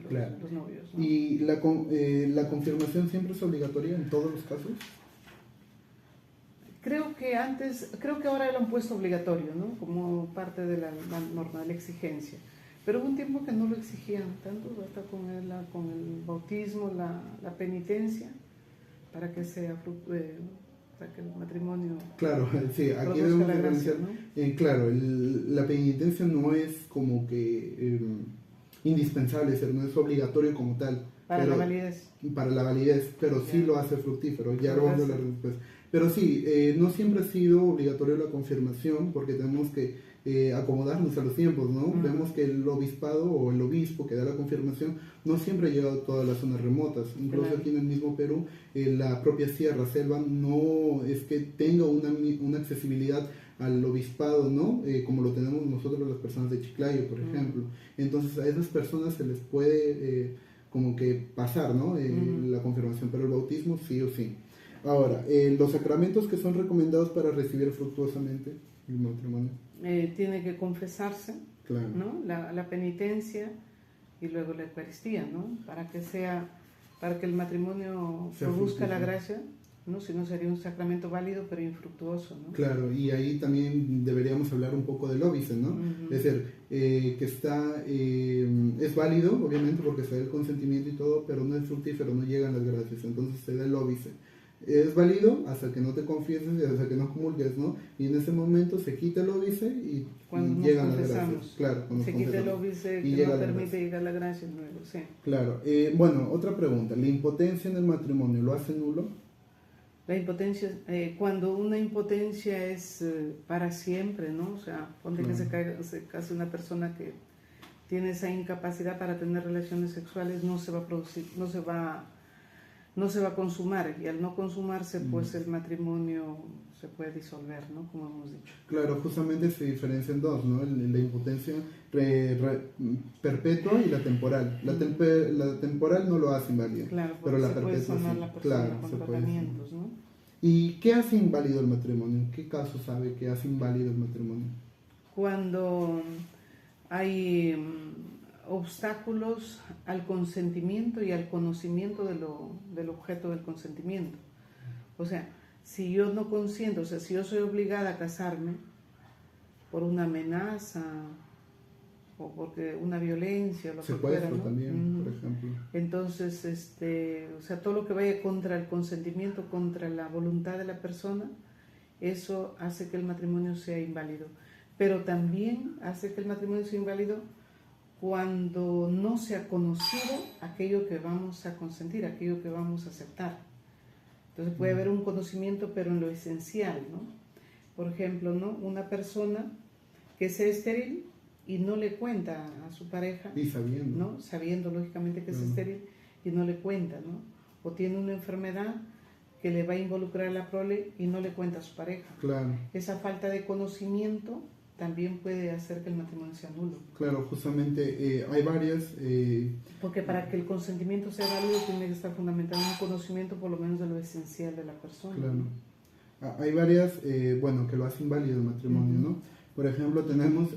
Claro. los novios, ¿no? ¿Y la confirmación siempre es obligatoria en todos los casos? Creo que ahora lo han puesto obligatorio, ¿no? Como parte de la norma, de la exigencia. Pero hubo un tiempo que no lo exigían tanto, hasta con el bautismo, la penitencia, para que para que el matrimonio... Claro, sí, aquí produzca debemos la gracia, diferenciar. ¿no? Claro, la penitencia no es como que indispensable, es decir, no es obligatorio como tal. Para la validez. Para la validez, pero sí Ya. lo hace fructífero, ya Lo lo vamos a hace. hablar después. Pero sí, no siempre ha sido obligatorio la confirmación porque tenemos que acomodarnos a los tiempos, ¿no? Vemos que el obispado o el obispo que da la confirmación no siempre ha llegado a todas las zonas remotas. Incluso Claro. aquí en el mismo Perú, la propia Sierra Selva no es que tenga una accesibilidad al obispado, ¿no? Como lo tenemos nosotros las personas de Chiclayo, por ejemplo. Entonces a esas personas se les puede como que pasar, ¿no? La confirmación, pero el bautismo sí o sí. Ahora, los sacramentos que son recomendados para recibir fructuosamente el matrimonio. Tiene que confesarse, Claro. ¿no? La penitencia y luego la Eucaristía, ¿no? Para que el matrimonio Sea produzca la fructífero. gracia, ¿no? Si no sería un sacramento válido pero infructuoso, ¿no? Claro, y ahí también deberíamos hablar un poco del óbice, ¿no? Es decir, que es válido, obviamente, porque se da el consentimiento y todo, pero no es fructífero, no llegan las gracias, entonces se da el óbice. Es válido hasta que no te confieses y hasta que no comulgues, ¿no? Y en ese momento se quita el óbice y Cuando nos llegan las gracias. confesamos, Claro, cuando se nos quita el confesamos. óbice Y que llega no la permite gracia. llegar a la gracia luego, sí. Claro, bueno, otra pregunta, ¿la impotencia en el matrimonio lo hace nulo? La impotencia, cuando una impotencia es para siempre, ¿no? O sea, ponte que se case una persona que tiene esa incapacidad para tener relaciones sexuales, no se va a producir, no se va a consumar, y al no consumarse, pues el matrimonio se puede disolver, ¿no? Como hemos dicho. Claro, justamente se diferencian dos, ¿no? La impotencia perpetua y la temporal. La temporal no lo hace inválido, Claro, pero la se puede perpetua sanar sí. la persona Claro, con se puede tratamientos, ¿no? ¿Y qué hace inválido el matrimonio? ¿En qué caso sabe que hace inválido el matrimonio? Cuando hay obstáculos al consentimiento y al conocimiento del objeto del consentimiento. O sea, si yo no consiento, o sea, si yo soy obligada a casarme por una amenaza o porque una violencia, lo que fuera, Secuestro ¿no? también, por ejemplo. Entonces, o sea, todo lo que vaya contra el consentimiento, contra la voluntad de la persona, eso hace que el matrimonio sea inválido. Pero también hace que el matrimonio sea inválido cuando no se ha conocido aquello que vamos a consentir, aquello que vamos a aceptar. Entonces puede haber un conocimiento, pero en lo esencial, ¿no? Por ejemplo, ¿no? Una persona que sea estéril y no le cuenta a su pareja, Y sabiendo. ¿no? Sabiendo lógicamente que es estéril y no le cuenta, ¿no? O tiene una enfermedad que le va a involucrar a la prole y no le cuenta a su pareja. Claro. Esa falta de conocimiento también puede hacer que el matrimonio sea nulo. Claro, justamente hay varias... Porque para que el consentimiento sea válido tiene que estar fundamentado en un conocimiento por lo menos de lo esencial de la persona. Claro. Hay varias, bueno, que lo hacen válido el matrimonio, ¿no? Por ejemplo, tenemos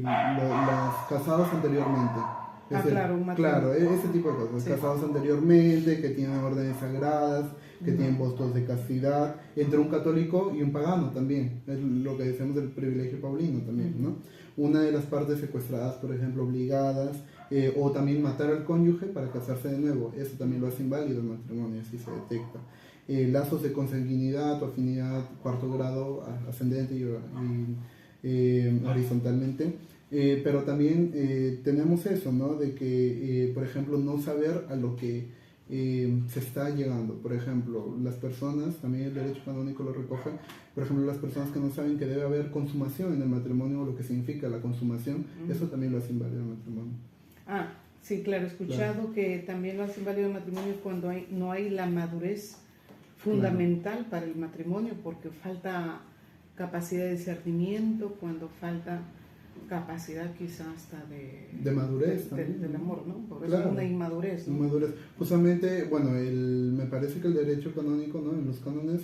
las casados anteriormente. Claro, un matrimonio. Claro, ese tipo de cosas. Sí. Casados anteriormente, que tienen órdenes sagradas, que tienen votos de castidad, entre un católico y un pagano también. Es lo que decimos del privilegio paulino también, ¿no? Una de las partes secuestradas, por ejemplo, obligadas, o también matar al cónyuge para casarse de nuevo. Eso también lo hace inválido el matrimonio, así se detecta. Lazos de consanguinidad o afinidad cuarto grado, ascendente y horizontalmente. Pero también tenemos eso, ¿no? De que, por ejemplo, no saber a lo que se está llegando. Por ejemplo, las personas, también el derecho canónico lo recoge, por ejemplo, las personas que no saben que debe haber consumación en el matrimonio o lo que significa la consumación, eso también lo hace inválido el matrimonio. Sí, claro, he escuchado que también lo hace inválido el matrimonio cuando no hay la madurez fundamental para el matrimonio, porque falta capacidad de discernimiento, cuando falta capacidad quizás hasta de madurez también, del amor, ¿no? Porque claro, es una inmadurez, ¿no? Inmadurez. Justamente, bueno, me parece que el derecho canónico, ¿no? En los cánones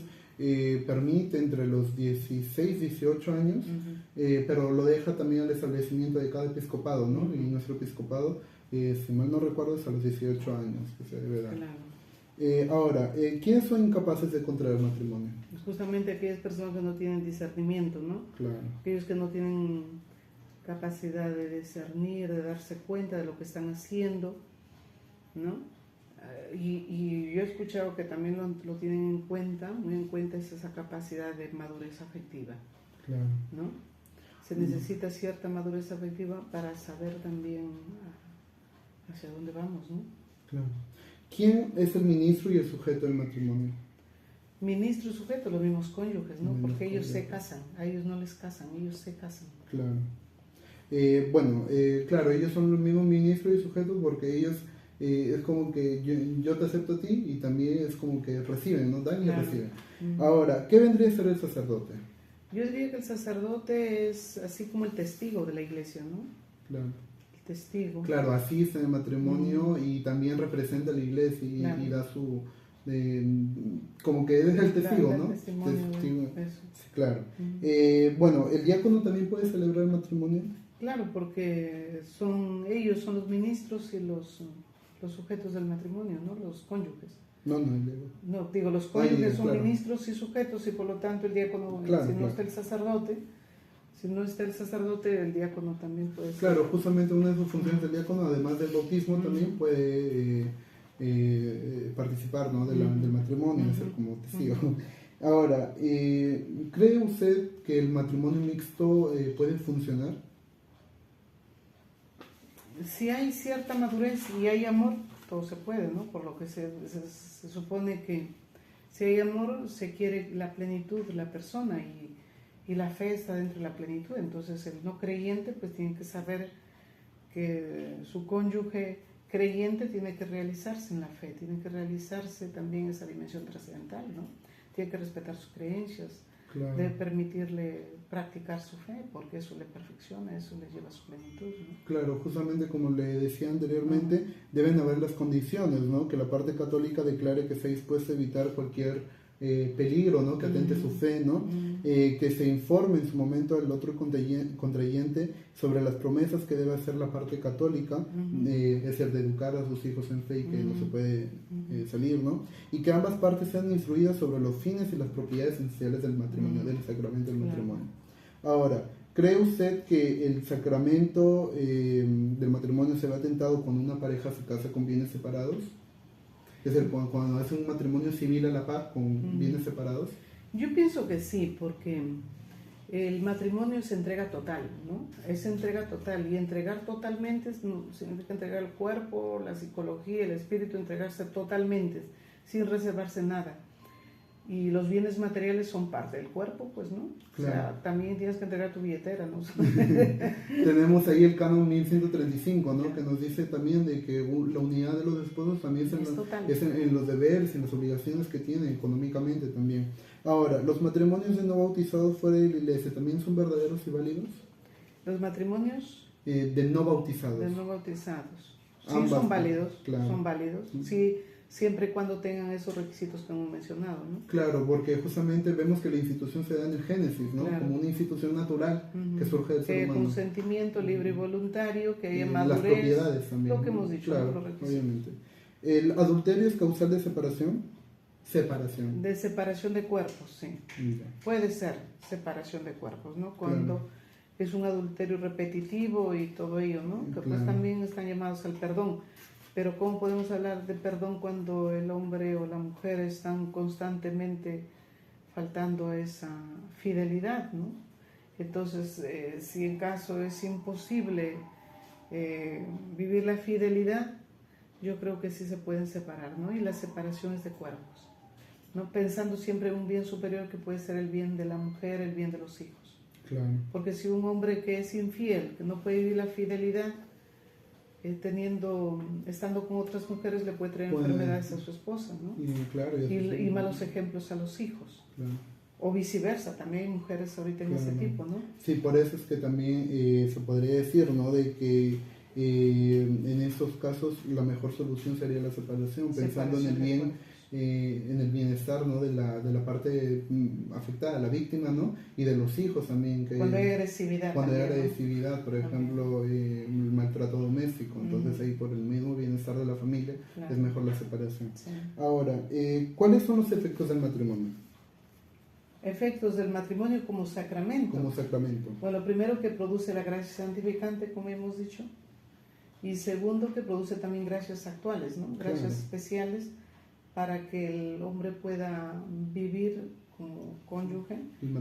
permite entre los 16 18 años, pero lo deja también al establecimiento de cada episcopado, ¿no? Y nuestro episcopado, si mal no recuerdo, es a los 18 años que se debe dar. Claro. Ahora, ¿quiénes son incapaces de contraer matrimonio? Justamente aquellas personas que no tienen discernimiento, ¿no? Claro. Aquellos que no tienen capacidad de discernir, de darse cuenta de lo que están haciendo, ¿no? Y yo he escuchado que también lo tienen en cuenta, muy en cuenta es esa capacidad de madurez afectiva, claro, ¿no? Se necesita cierta madurez afectiva para saber también hacia dónde vamos, ¿no? Claro. ¿Quién es el ministro y el sujeto del matrimonio? Ministro y sujeto, los mismos cónyuges, ¿no? Porque ellos se casan, a ellos no les casan, ellos se casan. Claro. Claro, ellos son los mismos ministros y sujetos porque ellos es como que yo te acepto a ti y también es como que reciben, ¿no? Dan y claro. reciben. Ahora, ¿qué vendría a ser el sacerdote? Yo diría que el sacerdote es así como el testigo de la iglesia, ¿no? Claro. El testigo. Claro, asiste en el matrimonio y también representa a la iglesia y da su... como que es el testigo, claro, ¿no? Testigo. Sí, claro. ¿El diácono también puede celebrar el matrimonio? Claro, porque ellos son los ministros y los sujetos del matrimonio, ¿no? Los cónyuges. No, digo, los cónyuges son ministros y sujetos y por lo tanto el diácono, está el sacerdote, si no está el sacerdote, el diácono también puede ser. Claro, justamente una de sus funciones del diácono, además del bautismo, también puede participar, ¿no? del matrimonio, ser como testigo. Ahora, ¿cree usted que el matrimonio mixto puede funcionar? Si hay cierta madurez y hay amor, todo se puede, ¿no? Por lo que se supone que si hay amor, se quiere la plenitud de la persona y la fe está dentro de la plenitud. Entonces el no creyente pues tiene que saber que su cónyuge creyente tiene que realizarse en la fe, tiene que realizarse también esa dimensión trascendental, ¿no? Tiene que respetar sus creencias, claro. Debe permitirle practicar su fe, porque eso le perfecciona, eso le lleva a su plenitud, ¿no? Claro, justamente como le decía anteriormente, deben haber las condiciones, ¿no? Que la parte católica declare que está dispuesta a evitar cualquier peligro, ¿no? Que atente su fe, ¿no? Que se informe en su momento al otro contrayente sobre las promesas que debe hacer la parte católica, es decir, de educar a sus hijos en fe y que no se puede salir, ¿no? Y que ambas partes sean instruidas sobre los fines y las propiedades esenciales del matrimonio, del sacramento del matrimonio. Ahora, ¿cree usted que el sacramento del matrimonio se ve atentado cuando una pareja se casa con bienes separados? Es decir, cuando hace un matrimonio civil a la par con bienes separados. Yo pienso que sí, porque el matrimonio es entrega total, ¿no? Es entrega total, y entregar totalmente significa entregar el cuerpo, la psicología, el espíritu, entregarse totalmente, sin reservarse nada. Y los bienes materiales son parte del cuerpo, pues, ¿no? Claro. O sea, también tienes que entregar tu billetera, ¿no? Tenemos ahí el canon 1135, ¿no? Que nos dice también de que la unidad de los esposos también es en los deberes, en las obligaciones que tienen económicamente también. Ahora, ¿los matrimonios de no bautizados fuera de la iglesia también son verdaderos y válidos? ¿Los matrimonios? De no bautizados. De no bautizados. Sí, ambas, son válidos, claro. Son válidos. Sí, siempre y cuando tengan esos requisitos que hemos mencionado, ¿no? Claro, porque justamente vemos que la institución se da en el Génesis, ¿no? Claro. Como una institución natural que surge del ser humano. Consentimiento libre y voluntario, que haya madurez. Las propiedades también. Lo que hemos dicho, claro, obviamente. ¿El adulterio es causal de separación? De separación de cuerpos, sí. Mira. Puede ser separación de cuerpos, ¿no? Cuando es un adulterio repetitivo y todo ello, ¿no? Que pues también están llamados al perdón. Pero ¿cómo podemos hablar de perdón cuando el hombre o la mujer están constantemente faltando a esa fidelidad, ¿no? Entonces, si en caso es imposible vivir la fidelidad, yo creo que sí se pueden separar, ¿no? Y la separación es de cuerpos, ¿no? Pensando siempre en un bien superior que puede ser el bien de la mujer, el bien de los hijos. Claro. Porque si un hombre que es infiel, que no puede vivir la fidelidad, estando con otras mujeres, le puede traer enfermedades a su esposa, ¿no? Claro, y malos ejemplos a los hijos. Claro. o viceversa, también hay mujeres ahorita en Claro. ese tipo, ¿no? Sí, por eso es que también se podría decir, ¿no? De que en estos casos la mejor solución sería la separación, pensando en el bien, en el bienestar, ¿no? de la parte afectada, la víctima, ¿no? Y de los hijos también. Que, cuando hay agresividad. Cuando también, hay agresividad, por ejemplo, el maltrato doméstico. Entonces ahí por el mismo bienestar de la familia es mejor la separación. Sí. Ahora, ¿cuáles son los efectos del matrimonio? Efectos del matrimonio como sacramento. Como sacramento. Bueno, lo primero que produce la gracia santificante, como hemos dicho, y segundo que produce también gracias actuales, ¿no? Gracias especiales para que el hombre pueda vivir como cónyuge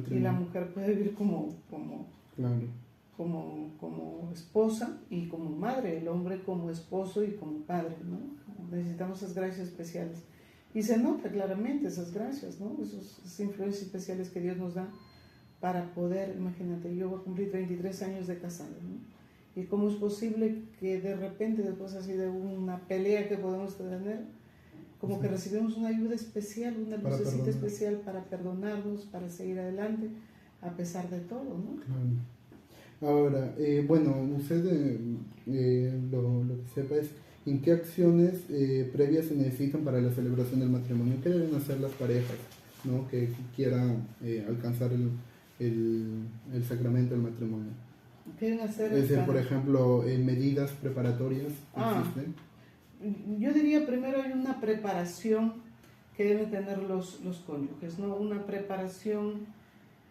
y la mujer pueda vivir como esposa y como madre, el hombre como esposo y como padre, ¿no? Necesitamos esas gracias especiales. Y se nota claramente esas gracias, ¿no? Esas influencias especiales que Dios nos da para poder, imagínate, yo voy a cumplir 33 años de casado, ¿no? Y cómo es posible que de repente, después así de una pelea que podemos tener, como que recibimos una ayuda especial, una lucecita especial para perdonarnos, para seguir adelante, a pesar de todo, ¿no? Claro. Ahora, bueno, usted lo que sepa es en qué acciones previas se necesitan para la celebración del matrimonio. ¿Qué deben hacer las parejas, ¿no? que quieran alcanzar el sacramento del matrimonio? ¿Qué deben hacer? Es decir, por ejemplo, medidas preparatorias existen. Yo diría primero hay una preparación que deben tener los cónyuges, ¿no? Una preparación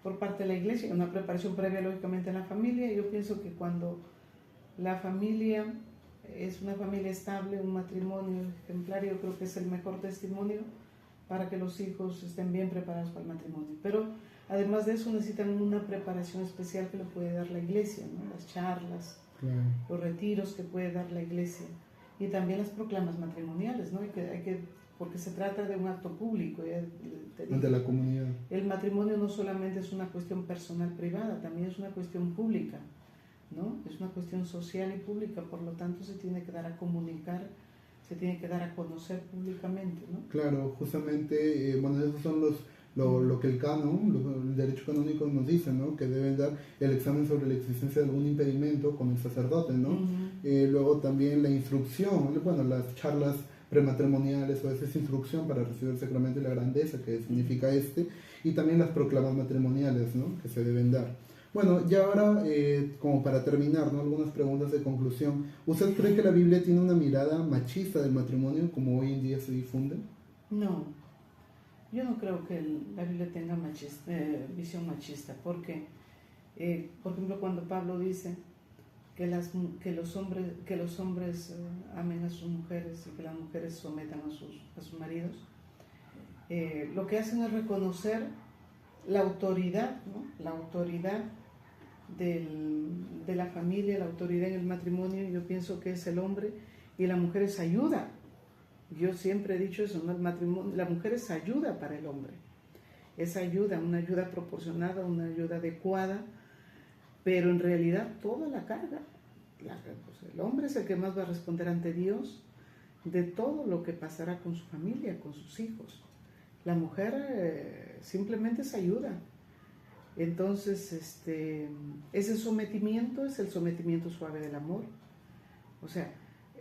por parte de la iglesia, una preparación previa lógicamente en la familia. Yo pienso que cuando la familia es una familia estable, un matrimonio ejemplar, yo creo que es el mejor testimonio para que los hijos estén bien preparados para el matrimonio. Pero además de eso necesitan una preparación especial que le puede dar la iglesia, ¿no? Las charlas, los retiros que puede dar la iglesia y también las proclamas matrimoniales, ¿no? Porque se trata de un acto público. Ante la comunidad. El matrimonio no solamente es una cuestión personal privada, también es una cuestión pública, ¿no? Es una cuestión social y pública, por lo tanto se tiene que dar a comunicar, se tiene que dar a conocer públicamente, ¿no? Claro, justamente, bueno, esos son lo que el canon, el derecho canónico nos dice, ¿no? Que deben dar el examen sobre la existencia de algún impedimento con el sacerdote, ¿no? Luego también la instrucción, bueno, las charlas prematrimoniales o esa es instrucción para recibir el sacramento y la grandeza que significa y también las proclamas matrimoniales, ¿no? Que se deben dar. Bueno, y ahora, como para terminar, ¿no? Algunas preguntas de conclusión. ¿Usted cree que la Biblia tiene una mirada machista del matrimonio como hoy en día se difunde? No, yo no creo que la Biblia tenga visión machista, porque, por ejemplo, cuando Pablo dice que los hombres amen a sus mujeres y que las mujeres sometan a sus maridos, lo que hacen es reconocer la autoridad, ¿no? La autoridad de la familia, la autoridad en el matrimonio. Yo pienso que es el hombre y la mujer es ayuda. Yo siempre he dicho eso, ¿no? El matrimonio, la mujer es ayuda para el hombre, es ayuda, una ayuda proporcionada, una ayuda adecuada, pero en realidad toda la carga, el hombre es el que más va a responder ante Dios de todo lo que pasará con su familia, con sus hijos. La mujer simplemente es ayuda. Entonces, ese sometimiento es el sometimiento suave del amor. O sea,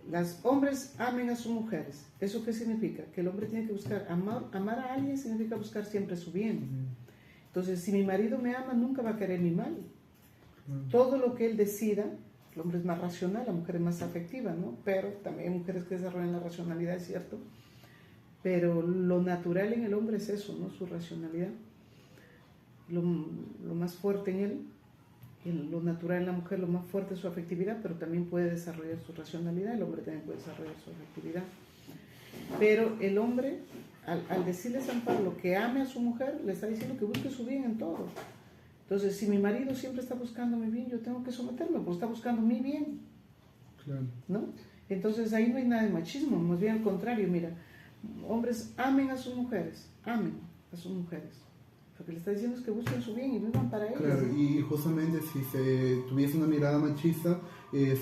los hombres amen a sus mujeres. ¿Eso qué significa? Que el hombre tiene que buscar, amar a alguien significa buscar siempre su bien. Entonces, si mi marido me ama, nunca va a querer mi mal. Todo lo que él decida, el hombre es más racional, la mujer es más afectiva, ¿no? Pero también hay mujeres que desarrollan la racionalidad, es cierto. Pero lo natural en el hombre es eso, ¿no? Su racionalidad. Lo más fuerte en él, y lo natural en la mujer, lo más fuerte es su afectividad, pero también puede desarrollar su racionalidad, el hombre también puede desarrollar su afectividad. Pero el hombre, al decirle a San Pablo que ame a su mujer, le está diciendo que busque su bien en todo. Entonces, si mi marido siempre está buscando mi bien, yo tengo que someterme, porque está buscando mi bien. Claro. ¿No? Entonces, ahí no hay nada de machismo, más bien al contrario, mira, hombres amen a sus mujeres, amen a sus mujeres. Lo que le está diciendo es que busquen su bien y vivan para ellos. Claro, y justamente si se tuviese una mirada machista,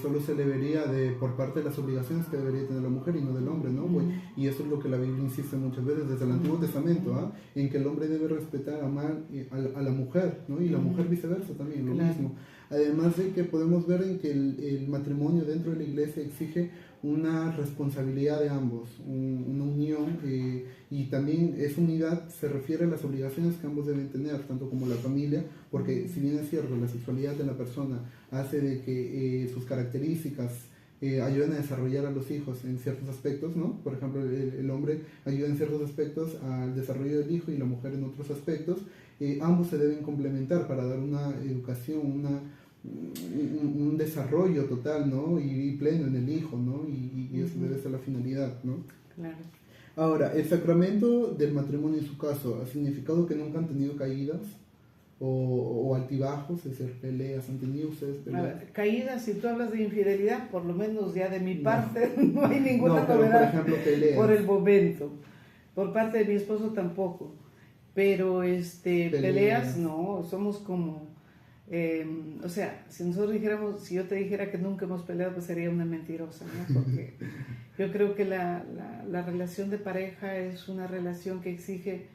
solo se le vería por parte de las obligaciones que debería tener la mujer y no del hombre, ¿no? Y eso es lo que la Biblia insiste muchas veces desde el Antiguo Testamento, ¿ah? En que el hombre debe respetar, amar a la mujer, ¿no? Y la mujer viceversa también, lo mismo. Además de que podemos ver en que el matrimonio dentro de la iglesia exige una responsabilidad de ambos, una unión, y también esa unidad se refiere a las obligaciones que ambos deben tener, tanto como la familia, porque si bien es cierto, la sexualidad de la persona hace de que sus características ayuden a desarrollar a los hijos en ciertos aspectos, ¿no? Por ejemplo, el hombre ayuda en ciertos aspectos al desarrollo del hijo y la mujer en otros aspectos. Ambos se deben complementar para dar una educación, un desarrollo total, ¿no? Y pleno en el hijo, ¿no? Y eso debe ser la finalidad, ¿no? Claro. Ahora, el sacramento del matrimonio en su caso, ¿ha significado que nunca han tenido caídas o altibajos, es decir, peleas? ¿Han tenido ustedes peleas? A ver, caídas, si tú hablas de infidelidad, por lo menos ya de mi parte no hay ninguna pero novedad, por ejemplo, peleas. Por el momento. Por parte de mi esposo tampoco. Pero peleas no, somos como... o sea, si nosotros dijéramos, si yo te dijera que nunca hemos peleado, pues sería una mentirosa, ¿no? Porque yo creo que la relación de pareja es una relación que exige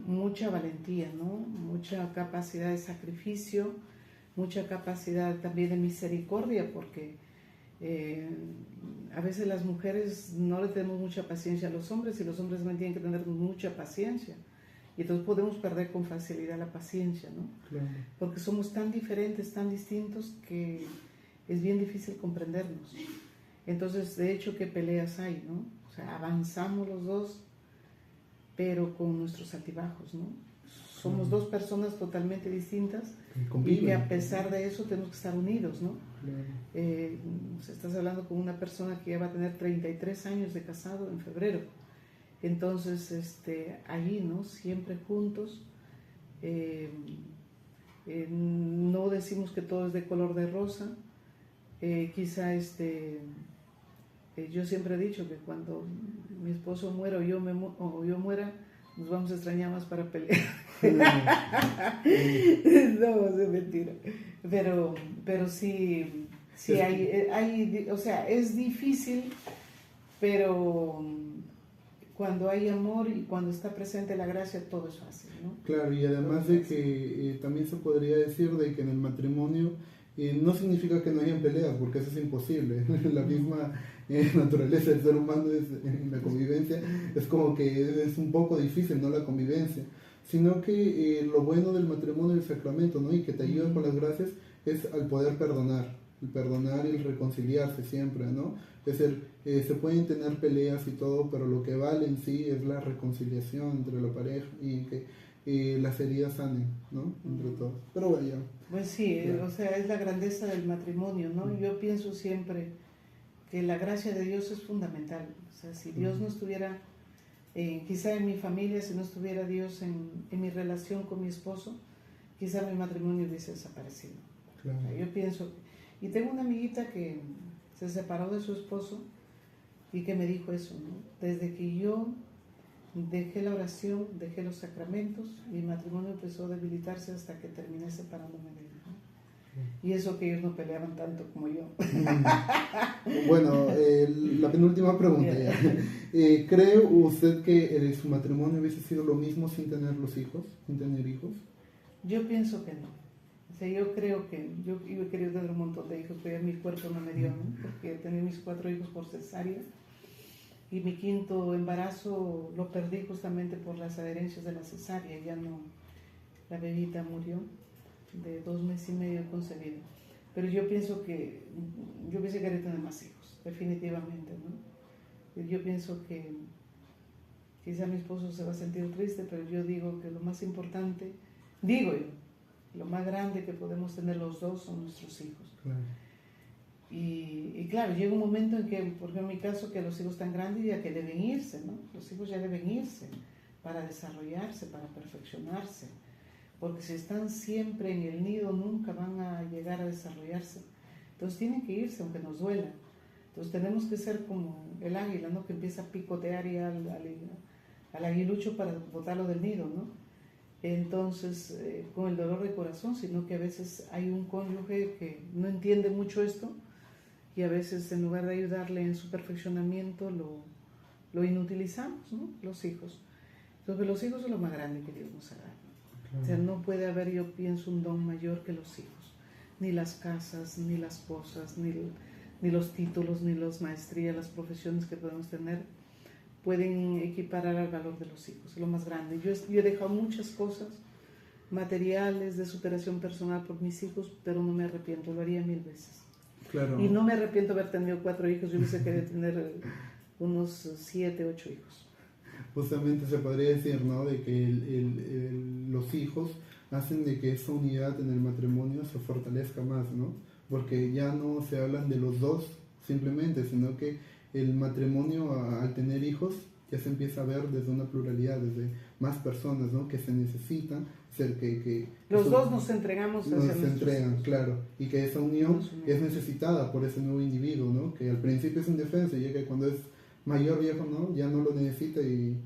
mucha valentía, ¿no? Mucha capacidad de sacrificio, mucha capacidad también de misericordia, porque a veces las mujeres no le tenemos mucha paciencia a los hombres y los hombres también tienen que tener mucha paciencia. Y entonces podemos perder con facilidad la paciencia, ¿no? Claro. Porque somos tan diferentes, tan distintos, que es bien difícil comprendernos. Entonces, de hecho, ¿qué peleas hay, no? O sea, avanzamos los dos, pero con nuestros altibajos, ¿no? Somos dos personas totalmente distintas y que a pesar de eso tenemos que estar unidos, ¿no? Claro. Estás hablando con una persona que ya va a tener 33 años de casado en febrero. Entonces, allí, ¿no? Siempre juntos. No decimos que todo es de color de rosa. Quizá yo siempre he dicho que cuando mi esposo muera o yo muera, nos vamos a extrañar más para pelear. No, es mentira. Pero sí hay, o sea, es difícil, pero cuando hay amor y cuando está presente la gracia, todo es fácil, ¿no? Claro, y además de que también se podría decir de que en el matrimonio no significa que no hayan peleas, porque eso es imposible. La misma naturaleza del ser humano en la convivencia es como que es un poco difícil, ¿no? La convivencia, sino que lo bueno del matrimonio y el sacramento, ¿no? Y que te ayuda con las gracias es al poder perdonar, el perdonar y el reconciliarse siempre, ¿no? Es decir, se pueden tener peleas y todo, pero lo que vale en sí es la reconciliación entre la pareja y que las heridas sanen, ¿no? Entre todos. Pero vaya. Pues sí, claro. O sea, es la grandeza del matrimonio, ¿no? Yo pienso siempre que la gracia de Dios es fundamental. O sea, si Dios no estuviera, quizá en mi familia, si no estuviera Dios en mi relación con mi esposo, quizá mi matrimonio hubiese desaparecido. Claro. O sea, yo pienso, y tengo una amiguita que se separó de su esposo y que me dijo eso, ¿no? Desde que yo dejé la oración, dejé los sacramentos, mi matrimonio empezó a debilitarse hasta que terminé separándome de él, ¿no? Y eso que ellos no peleaban tanto como yo. Bueno, la penúltima pregunta ya. ¿Cree usted que su matrimonio hubiese sido lo mismo sin tener los hijos, sin tener hijos? Yo pienso que no. O sea, yo creo que yo he querido tener un montón de hijos, pero ya mi cuerpo no me dio, ¿no? Porque tenía mis 4 hijos por cesárea y mi 5.º embarazo lo perdí justamente por las adherencias de la cesárea. Ya no, la bebita murió de 2 meses y medio concebida. Pero yo pienso que yo hubiese querido tener más hijos, definitivamente, ¿no? Yo pienso que quizá mi esposo se va a sentir triste, pero yo digo que lo más importante, digo yo, lo más grande que podemos tener los dos son nuestros hijos. Claro. Y claro, llega un momento en que, por ejemplo, en mi caso, que los hijos están grandes ya que deben irse, ¿no? Los hijos ya deben irse para desarrollarse, para perfeccionarse. Porque si están siempre en el nido, nunca van a llegar a desarrollarse. Entonces tienen que irse, aunque nos duela. Entonces tenemos que ser como el águila, ¿no? Que empieza a picotear y al aguilucho para botarlo del nido, ¿no? entonces con el dolor de corazón, sino que a veces hay un cónyuge que no entiende mucho esto y a veces en lugar de ayudarle en su perfeccionamiento lo inutilizamos, ¿no? Los hijos. Entonces los hijos son lo más grande que Dios nos ha dado. O sea, no puede haber, yo pienso, un don mayor que los hijos. Ni las casas, ni las cosas, ni los títulos, ni las maestrías, las profesiones que podemos tener pueden equiparar al valor de los hijos. Es lo más grande. Yo he dejado muchas cosas materiales de superación personal por mis hijos, pero no me arrepiento, lo haría 1000 veces. Claro. Y no me arrepiento de haber tenido 4 hijos, yo hubiese querido tener unos 7, 8 hijos. Justamente se podría decir, ¿no?, de que los hijos hacen de que esa unidad en el matrimonio se fortalezca más, ¿no? Porque ya no se hablan de los dos simplemente, sino que el matrimonio al tener hijos ya se empieza a ver desde una pluralidad, desde más personas, ¿no?, que se necesitan, ser que los dos nos entregamos hacia nos entregan, hijos. Claro, y que esa unión es necesitada por ese nuevo individuo, ¿no?, que al principio es indefenso y ya que cuando es mayor, viejo, ¿no?, ya no lo necesita y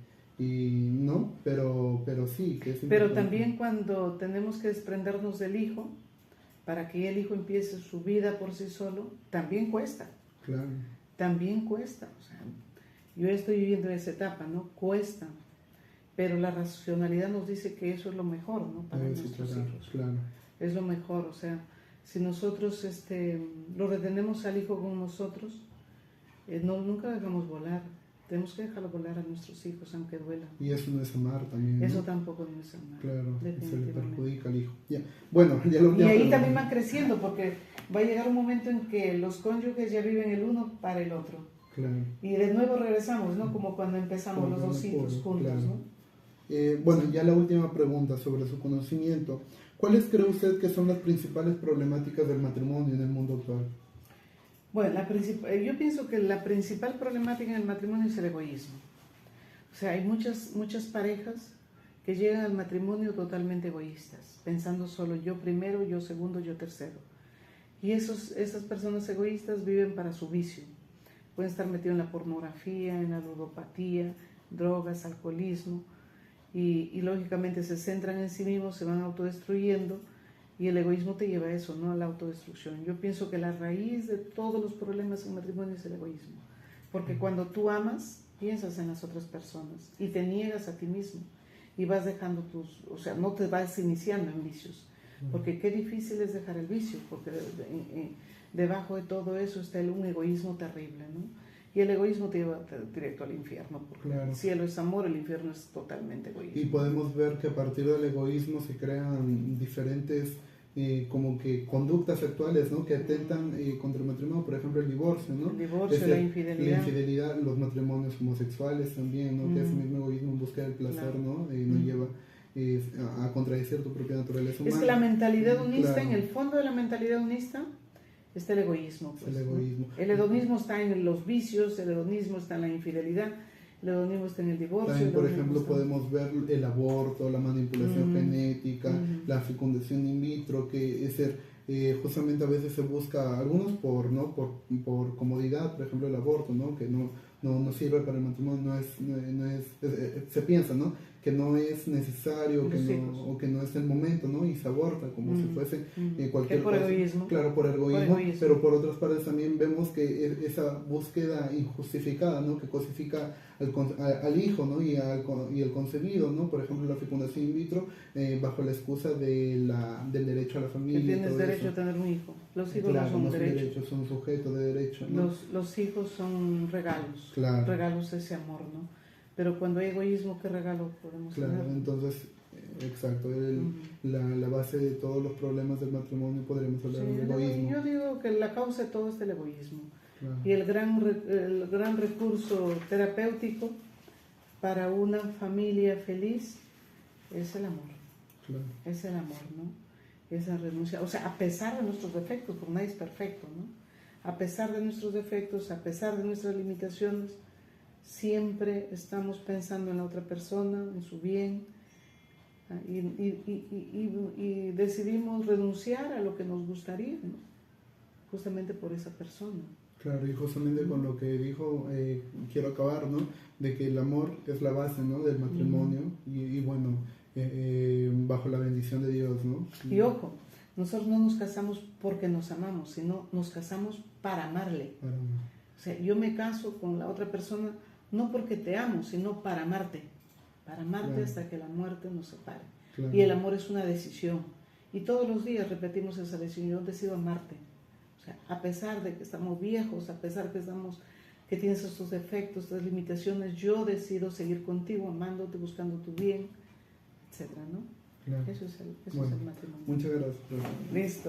no, pero sí que es importante. Pero también cuando tenemos que desprendernos del hijo para que el hijo empiece su vida por sí solo, también cuesta. Claro. También cuesta. O sea, yo estoy viviendo esa etapa, ¿no? Cuesta. Pero la racionalidad nos dice que eso es lo mejor, ¿no? Para nuestros hijos. Claro. Es lo mejor. O sea, si nosotros lo retenemos al hijo con nosotros, nunca dejamos volar. Tenemos que dejarlo volar a nuestros hijos, aunque duela. Y eso no es amar también, ¿no? Eso tampoco no es amar. Claro, se le perjudica al hijo. Ya. Bueno, ya lo. Y ahí también van creciendo, porque va a llegar un momento en que los cónyuges ya viven el uno para el otro. Claro. Y de nuevo regresamos, ¿no? Como cuando empezamos los 2 hijos juntos, claro. ¿no? Bueno, ya la última pregunta sobre su conocimiento. ¿Cuáles cree usted que son las principales problemáticas del matrimonio en el mundo actual? Bueno, yo pienso que la principal problemática en el matrimonio es el egoísmo. O sea, hay muchas parejas que llegan al matrimonio totalmente egoístas, pensando solo yo primero, yo segundo, yo tercero. Y esas personas egoístas viven para su vicio. Pueden estar metidos en la pornografía, en la ludopatía, drogas, alcoholismo, y lógicamente se centran en sí mismos, se van autodestruyendo. Y el egoísmo te lleva a eso, ¿no? A la autodestrucción. Yo pienso que la raíz de todos los problemas en matrimonio es el egoísmo. Porque cuando tú amas, piensas en las otras personas y te niegas a ti mismo. Y vas dejando o sea, no te vas iniciando en vicios. Porque qué difícil es dejar el vicio, porque debajo de todo eso está un egoísmo terrible, ¿no? Y el egoísmo te lleva directo al infierno, porque el cielo es amor, el infierno es totalmente egoísmo. Y podemos ver que a partir del egoísmo se crean diferentes como que conductas actuales, ¿no?, que atentan contra el matrimonio, por ejemplo el divorcio, ¿no? El divorcio, la infidelidad. La infidelidad, los matrimonios homosexuales también, ¿no? Que ese mismo egoísmo en busca del placer, claro, ¿no? Nos lleva a contradecir tu propia naturaleza humana. Es que la mentalidad unista, claro, en el fondo de la mentalidad unista está el egoísmo. Pues, el egoísmo. ¿No? El hedonismo está en los vicios, el hedonismo está en la infidelidad, el hedonismo está en el divorcio. También, por ejemplo, podemos ver el aborto, la manipulación genética, la fecundación in vitro, que es justamente a veces se busca, algunos por comodidad, por ejemplo el aborto, ¿no?, que no sirve para el matrimonio, se piensa, ¿no?, que no es necesario o que no es el momento, ¿no?, y se aborta como si fuese cualquier por cosa. Egoísmo. Claro, por egoísmo, pero por otras partes también vemos que esa búsqueda injustificada, ¿no?, que cosifica al hijo, ¿no?, y el concebido, ¿no?, por ejemplo la fecundación in vitro, bajo la excusa del derecho a la familia. Que tienes derecho a tener un hijo. Los hijos claro, no son derechos. Derechos, son sujetos de derecho, ¿no? Los hijos son regalos. Claro. Regalos de ese amor, ¿no? Pero cuando hay egoísmo, ¿qué regalo podemos tener? Claro, entonces, exacto, la base de todos los problemas del matrimonio podríamos hablar del egoísmo. Yo digo que la causa de todo es el egoísmo. Claro. Y el gran recurso terapéutico para una familia feliz es el amor. Claro. Es el amor, ¿no? Esa renuncia. O sea, a pesar de nuestros defectos, porque nadie es perfecto, ¿no? A pesar de nuestros defectos, a pesar de nuestras limitaciones, siempre estamos pensando en la otra persona, en su bien, y decidimos renunciar a lo que nos gustaría, ¿no?, justamente por esa persona. Claro, y justamente con lo que dijo, quiero acabar, ¿no?, de que el amor es la base, ¿no?, del matrimonio, y bueno, bajo la bendición de Dios, ¿no? Y ojo, nosotros no nos casamos porque nos amamos, sino nos casamos para amarle. O sea, yo me caso con la otra persona no porque te amo, sino para amarte claro. Hasta que la muerte nos separe. Claro. Y el amor es una decisión. Y todos los días repetimos esa decisión, yo decido amarte. O sea, a pesar de que estamos viejos, a pesar de que tienes estos defectos, estas limitaciones, yo decido seguir contigo, amándote, buscando tu bien, etcétera, ¿no? Claro. Eso es el matrimonio. Muchas gracias. Listo.